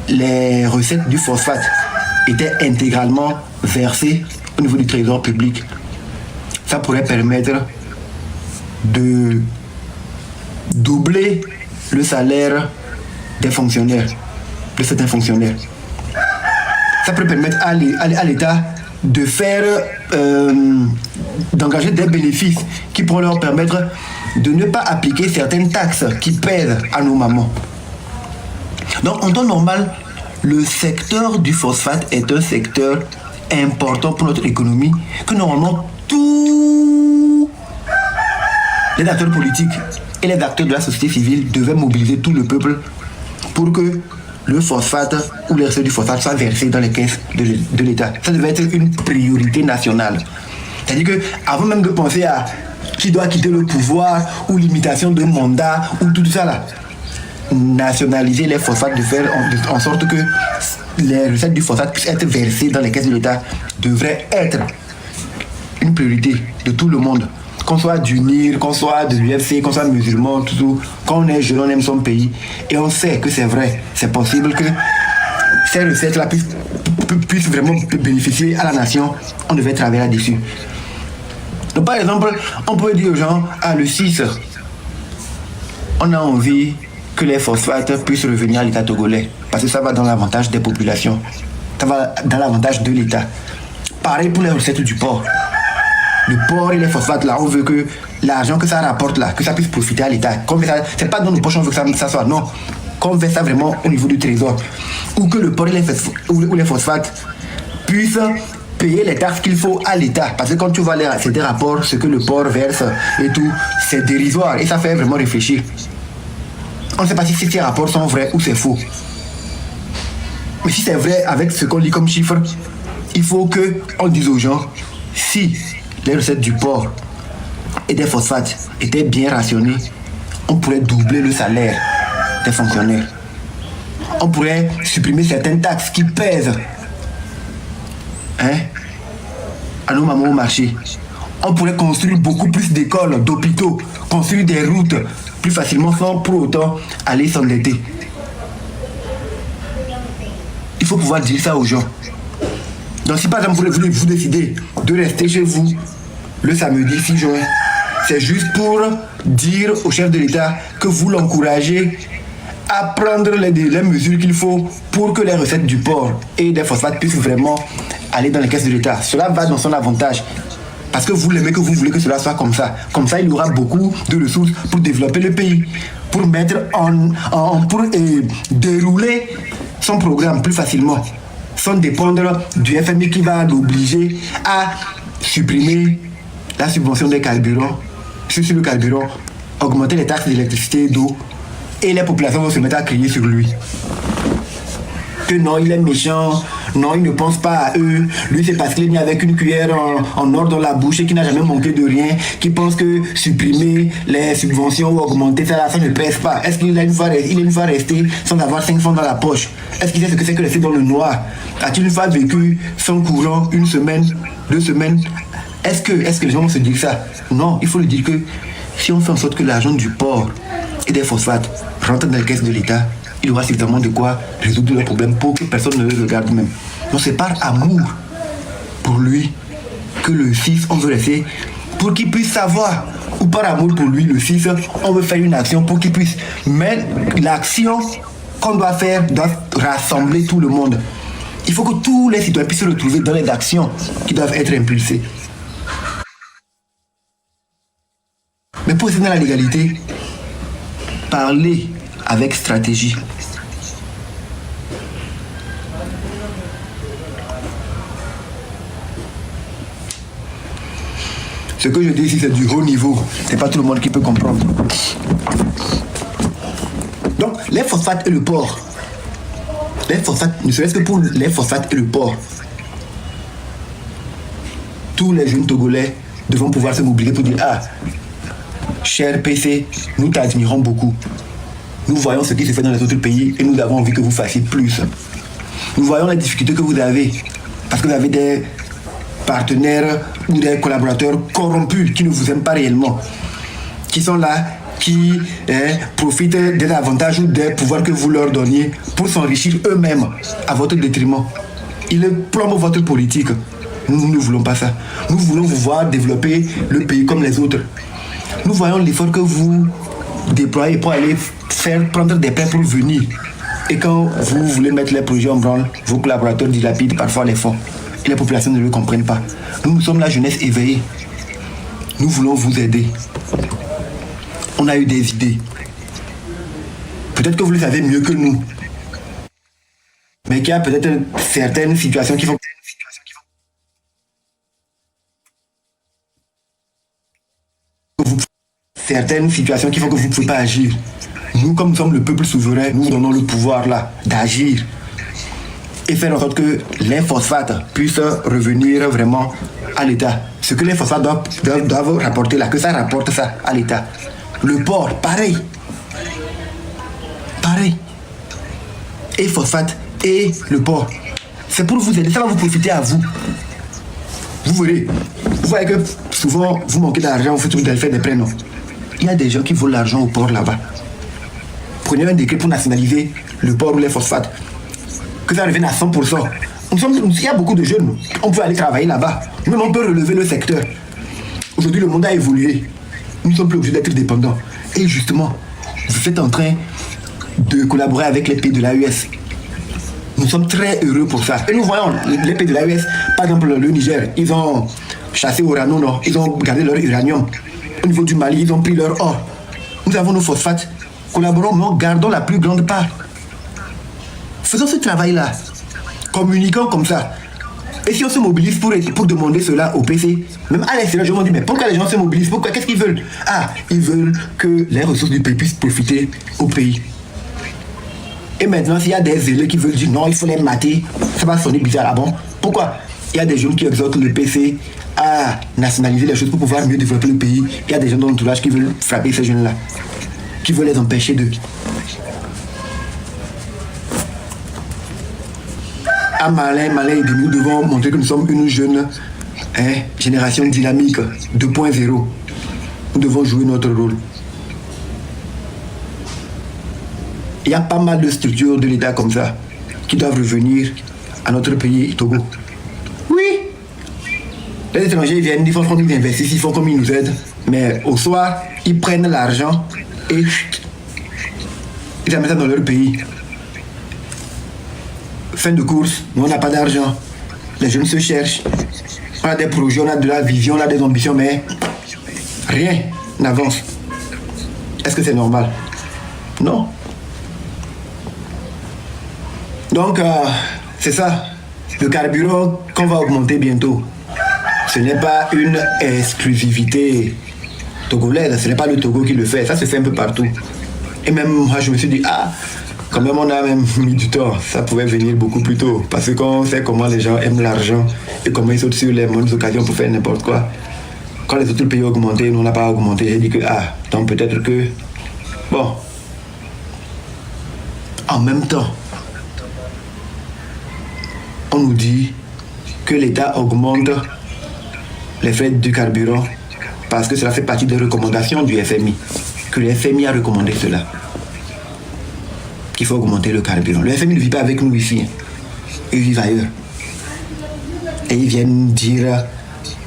les recettes du phosphate étaient intégralement versées au niveau du trésor public, ça pourrait permettre de doubler le salaire des fonctionnaires, de certains fonctionnaires. Ça peut permettre à l'État de faire, d'engager des bénéfices qui pourront leur permettre de ne pas appliquer certaines taxes qui pèsent à nos mamans. Donc en temps normal, le secteur du phosphate est un secteur important pour notre économie que normalement tous les acteurs politiques et les acteurs de la société civile devaient mobiliser tout le peuple pour que le phosphate ou les recettes du phosphate soient versés dans les caisses de l'État. Ça devait être une priorité nationale. C'est-à-dire que avant même de penser à qui doit quitter le pouvoir ou limitation de mandat ou tout ça là, nationaliser les phosphates, de faire en sorte que les recettes du phosphate puissent être versées dans les caisses de l'État devrait être une priorité de tout le monde. Qu'on soit du NIR, qu'on soit de l'UFC, qu'on soit musulman, tout, quand on est jeune, on aime son pays. Et on sait que c'est vrai, c'est possible que ces recettes-là puissent vraiment bénéficier à la nation. On devait travailler là-dessus. Donc par exemple, on peut dire aux gens, le 6, on a envie que les phosphates puissent revenir à l'État togolais. Parce que ça va dans l'avantage des populations. Ça va dans l'avantage de l'État. Pareil pour les recettes du porc. Le porc et les phosphates, là, on veut que l'argent que ça rapporte, là, que ça puisse profiter à l'État. C'est pas dans nos poches, on veut que ça soit, non. Qu'on fait ça vraiment au niveau du trésor. Ou que le porc et les phosphates puissent payer les taxes qu'il faut à l'État. Parce que quand tu vois ces rapports, ce que le porc verse et tout, c'est dérisoire. Et ça fait vraiment réfléchir. On ne sait pas si ces rapports sont vrais ou c'est faux. Mais si c'est vrai avec ce qu'on lit comme chiffre, il faut qu'on dise aux gens, si les recettes du porc et des phosphates étaient bien rationnées, on pourrait doubler le salaire des fonctionnaires. On pourrait supprimer certaines taxes qui pèsent à nos mamans au marché. On pourrait construire beaucoup plus d'écoles, d'hôpitaux, construire des routes plus facilement sans pour autant aller s'endetter. Il faut pouvoir dire ça aux gens. Donc si par exemple vous décidez de rester chez vous le samedi 6 juin, c'est juste pour dire au chef de l'État que vous l'encouragez à prendre les mesures qu'il faut pour que les recettes du porc et des phosphates puissent vraiment aller dans les caisses de l'État. Cela va dans son avantage. Parce que vous l'aimez, que vous voulez que cela soit comme ça. Comme ça, il aura beaucoup de ressources pour développer le pays, pour mettre pour dérouler son programme plus facilement, sans dépendre du FMI qui va l'obliger à supprimer la subvention des carburants, sur le carburant, augmenter les taxes d'électricité et d'eau, et les populations vont se mettre à crier sur lui. Que non, il est méchant, non, il ne pense pas à eux, lui c'est parce qu'il est mis avec une cuillère en or dans la bouche et qui n'a jamais manqué de rien, qui pense que supprimer les subventions ou augmenter ça, ça ne pèse pas. Est-ce qu'il a une fois resté sans avoir 5 francs dans la poche? Est-ce qu'il sait ce que c'est que rester dans le noir? A-t-il une fois vécu sans courant, 1 semaine, 2 semaines? Est-ce que les gens vont se dire ça? Non, il faut le dire que si on fait en sorte que l'argent du porc et des phosphates rentre dans les caisses de l'État, il y aura suffisamment de quoi résoudre le problème pour que personne ne le regarde même. Donc c'est par amour pour lui que le 6, on veut laisser pour qu'il puisse savoir, ou par amour pour lui, le 6, on veut faire une action pour qu'il puisse. Mais l'action qu'on doit faire doit rassembler tout le monde. Il faut que tous les citoyens puissent se retrouver dans les actions qui doivent être impulsées. Mais pour essayer dans la légalité, parler avec stratégie. Ce que je dis ici, c'est du haut niveau. C'est pas tout le monde qui peut comprendre. Donc, les phosphates et le porc. Les phosphates, ne serait-ce que pour les phosphates et le porc. Tous les jeunes Togolais devront pouvoir se mobiliser pour dire, cher PC, nous t'admirons beaucoup. Nous voyons ce qui se fait dans les autres pays et nous avons envie que vous fassiez plus. Nous voyons les difficultés que vous avez parce que vous avez des partenaires ou des collaborateurs corrompus qui ne vous aiment pas réellement, qui sont là, qui profitent des avantages ou des pouvoirs que vous leur donniez pour s'enrichir eux-mêmes à votre détriment. Ils plombent votre politique. Nous ne voulons pas ça. Nous voulons vous voir développer le pays comme les autres. Nous voyons l'effort que vous déployez pour aller prendre des prêts pour venir. Et quand vous voulez mettre les projets en branle, vos collaborateurs dilapident parfois les fonds. Et les populations ne le comprennent pas. Nous sommes la jeunesse éveillée. Nous voulons vous aider. On a eu des idées. Peut-être que vous le savez mieux que nous. Mais qu'il y a peut-être certaines situations qui font que vous ne pouvez pas agir. Nous, comme nous sommes le peuple souverain, nous donnons le pouvoir là d'agir et faire en sorte que les phosphates puissent revenir vraiment à l'État. Ce que les phosphates doivent rapporter là, que ça rapporte ça à l'État. Le porc, pareil. Pareil. Et phosphate et le porc. C'est pour vous aider, ça va vous profiter à vous. Vous verrez. Vous voyez que souvent, vous manquez d'argent, vous devez faire des prêts, non? Il y a des gens qui volent l'argent au port là-bas. Prenez un décret pour nationaliser le port ou les phosphates. Que ça revienne à 100%. Il y a beaucoup de jeunes. On peut aller travailler là-bas. Même on peut relever le secteur. Aujourd'hui, le monde a évolué. Nous ne sommes plus obligés d'être dépendants. Et justement, vous êtes en train de collaborer avec les pays de l'AES. Nous sommes très heureux pour ça. Et nous voyons les pays de l'AES, par exemple le Niger, ils ont chassé Orano, non? Ils ont gardé leur uranium. Au niveau du Mali, ils ont pris leur or. Nous avons nos phosphates. Collaborons, mais gardons la plus grande part. Faisons ce travail-là. Communiquons comme ça. Et si on se mobilise pour demander cela au PC, même à l'extérieur, je me dis, mais pourquoi les gens se mobilisent? Pourquoi? Qu'est-ce qu'ils veulent? Ah, ils veulent que les ressources du pays puissent profiter au pays. Et maintenant, s'il y a des élèves qui veulent dire non, il faut les mater, ça va sonner bizarre. Ah bon? Pourquoi? Il y a des jeunes qui exhortent le PC à nationaliser les choses pour pouvoir mieux développer le pays. Il y a des gens dans l'entourage qui veulent frapper ces jeunes-là, qui veulent les empêcher de... Ah, malin, nous devons montrer que nous sommes une jeune génération dynamique 2.0. Nous devons jouer notre rôle. Il y a pas mal de structures de l'État comme ça qui doivent revenir à notre pays, Togo. Oui, les étrangers viennent, ils font comme ils investissent, ils font comme ils nous aident. Mais au soir, ils prennent l'argent et ils amènent ça dans leur pays. Fin de course, nous on n'a pas d'argent. Les jeunes se cherchent. On a des projets, on a de la vision, on a des ambitions, mais rien n'avance. Est-ce que c'est normal? Non. Donc, c'est ça. Le carburant qu'on va augmenter bientôt, ce n'est pas une exclusivité togolaise. Ce n'est pas le Togo qui le fait. Ça se fait un peu partout. Et même moi, je me suis dit, ah, quand même, on a même mis du temps. Ça pouvait venir beaucoup plus tôt. Parce qu'on sait comment les gens aiment l'argent et comment ils sautent sur les bonnes occasions pour faire n'importe quoi. Quand les autres pays ont augmenté, nous, on n'a pas augmenté. J'ai dit que, ah, donc peut-être que... Bon. En même temps, on nous dit que l'État augmente les frais du carburant parce que cela fait partie des recommandations du FMI. Que le FMI a recommandé cela. Qu'il faut augmenter le carburant. Le FMI ne vit pas avec nous ici. Ils vivent ailleurs. Et ils viennent dire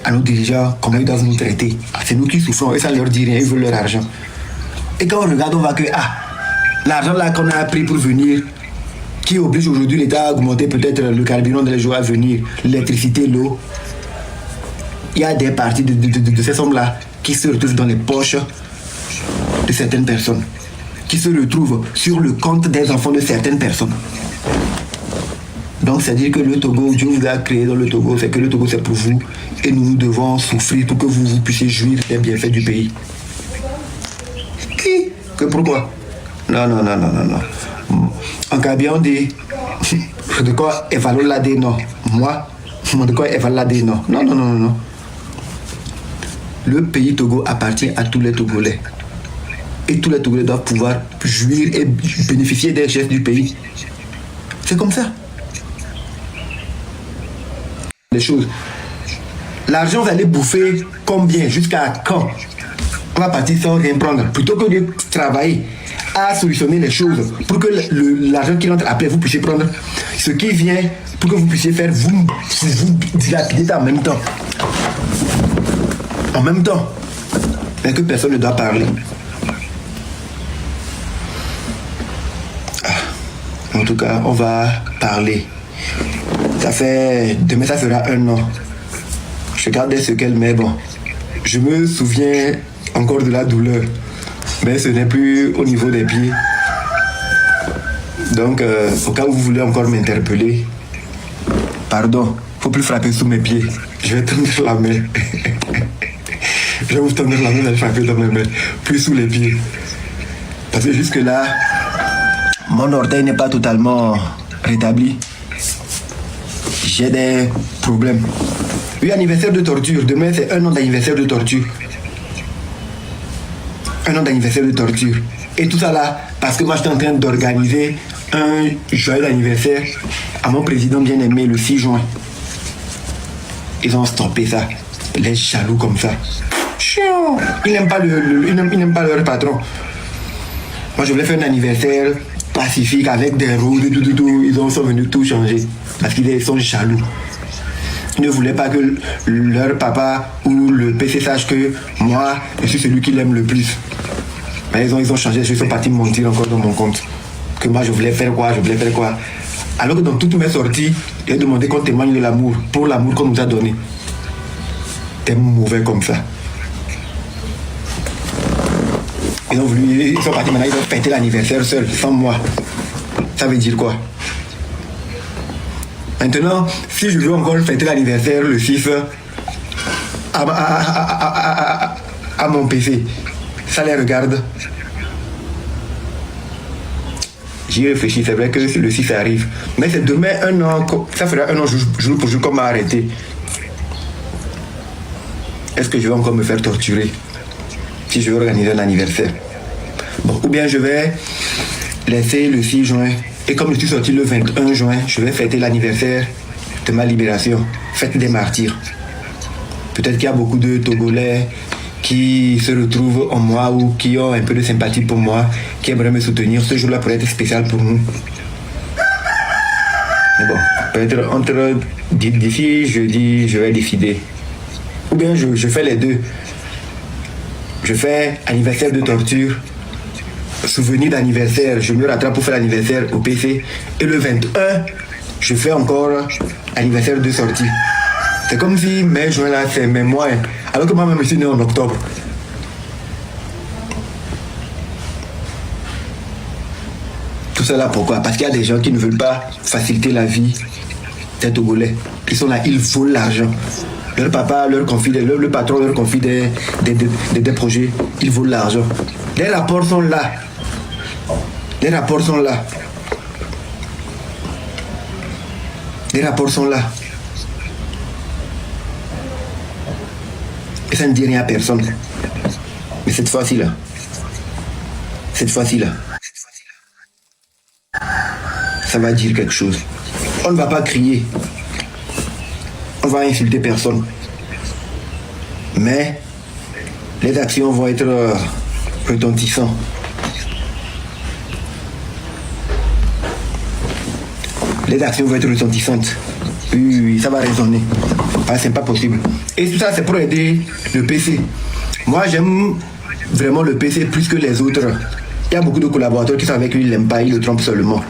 à nos dirigeants comment ils doivent nous traiter. Ah, c'est nous qui souffrons et ça leur dit rien, ils veulent leur argent. Et quand on regarde, on voit que l'argent là qu'on a pris pour venir, qui oblige aujourd'hui l'État à augmenter peut-être le carburant dans les jours à venir, l'électricité, l'eau. Il y a des parties de ces sommes-là qui se retrouvent dans les poches de certaines personnes, qui se retrouvent sur le compte des enfants de certaines personnes. Donc, c'est-à-dire que le Togo, Dieu vous a créé dans le Togo, c'est que le Togo c'est pour vous et nous devons souffrir pour que vous puissiez jouir des bienfaits du pays. Qui? Que pourquoi? Non. En Gabien, on dit de quoi Evalo l'a dit, non. Moi, de quoi Evalo l'a dit, non. Non. Le pays Togo appartient à tous les Togolais. Et tous les Togolais doivent pouvoir jouir et bénéficier des richesses du pays. C'est comme ça. Les choses. L'argent, vous allez bouffer combien? Jusqu'à quand? On va partir sans rien prendre. Plutôt que de travailler à solutionner les choses pour que l'argent qui rentre après, vous puissiez prendre ce qui vient pour que vous puissiez faire, vous dilapider ça en même temps. En même temps. Mais que personne ne doit parler. En tout cas, on va parler. Demain, ça fera 1 an. Je gardais ce qu'elle met, bon. Je me souviens encore de la douleur. Mais ce n'est plus au niveau des pieds. Donc, au cas où vous voulez encore m'interpeller, pardon, faut plus frapper sous mes pieds. Je vais tendre la main. Je vais vous tendre la main et frapper dans mes mains. Plus sous les pieds. Parce que jusque-là, mon orteil n'est pas totalement rétabli. J'ai des problèmes. Oui, anniversaire de torture. Demain, c'est 1 an d'anniversaire de torture. 1 an d'anniversaire de torture. Et tout ça là, parce que moi, j'étais en train d'organiser un joyeux anniversaire à mon président bien-aimé le 6 juin. Ils ont stoppé ça. Les jaloux comme ça. Chiant. Ils n'aiment pas, ils n'aiment pas leur patron. Moi, je voulais faire un anniversaire pacifique avec des roses, tout. Ils sont venus tout changer. Parce qu'ils sont jaloux. Ils ne voulaient pas que leur papa ou le PC sache que moi, je suis celui qui l'aime le plus. Mais ils ont changé, ils sont partis mentir encore dans mon compte. Que moi, je voulais faire quoi. Alors que dans toutes mes sorties, ils ont demandé qu'on témoigne de l'amour, pour l'amour qu'on nous a donné. T'es mauvais comme ça. Ils sont partis maintenant, ils ont fêté l'anniversaire seuls, sans moi. Ça veut dire quoi? Maintenant, si je veux encore fêter l'anniversaire le 6 à mon PC, ça les regarde. J'y réfléchis, c'est vrai que le 6 arrive. Mais c'est demain un an, ça fera un an jour pour jour qu'on m'a arrêté. Est-ce que je vais encore me faire torturer si je veux organiser un anniversaire? Bon, ou bien je vais laisser le 6 juin. Et comme je suis sorti le 21 juin, je vais fêter l'anniversaire de ma libération. Fête des martyrs. Peut-être qu'il y a beaucoup de Togolais qui se retrouvent en moi ou qui ont un peu de sympathie pour moi, qui aimeraient me soutenir. Ce jour-là pourrait être spécial pour nous. Mais bon, peut-être entre d'ici jeudi, je vais décider. Ou bien je fais les deux. Je fais anniversaire de torture, souvenir d'anniversaire, je me rattrape pour faire l'anniversaire au PC. Et le 21, je fais encore anniversaire de sortie. C'est comme si mai, juin là, c'est mes mois. Alors que moi-même, je suis né en octobre. Tout ça là, pourquoi? Parce qu'il y a des gens qui ne veulent pas faciliter la vie des Togolais. Ils sont là, ils volent l'argent. Leur papa leur confie, le patron leur confie des projets. Ils volent l'argent. Les rapports sont là. Les rapports sont là. Les rapports sont là. Et ça ne dit rien à personne. Mais cette fois-ci là. Ça va dire quelque chose. On ne va pas crier. On va insulter personne. Mais les actions vont être retentissantes. Les actions vont être retentissantes. Oui, ça va résonner. Ah, c'est pas possible. Et tout ça, c'est pour aider le PC. Moi, j'aime vraiment le PC plus que les autres. Il y a beaucoup de collaborateurs qui sont avec lui, ils l'aiment pas, ils le trompent seulement.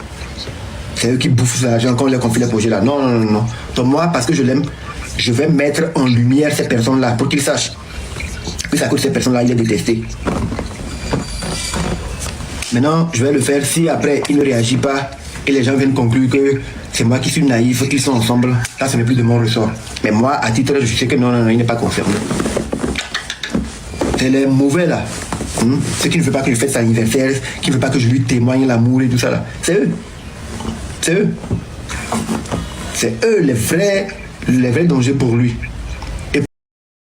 C'est eux qui bouffent l'argent quand on leur confie les projets là. Non. Donc moi, parce que je l'aime, je vais mettre en lumière ces personnes-là pour qu'ils sachent que c'est à cause de ces personnes-là, il est détesté. Maintenant, je vais le faire si après il ne réagit pas et les gens viennent conclure que c'est moi qui suis naïf, qu'ils sont ensemble. Là, ce n'est plus de mon ressort. Mais moi, à titre, je sais que non, il n'est pas concerné. C'est les mauvais là. Ceux qui ne veulent pas que je fête son anniversaire, qui ne veulent pas que je lui témoigne l'amour et tout ça là. C'est eux. C'est eux les vrais dangers pour lui.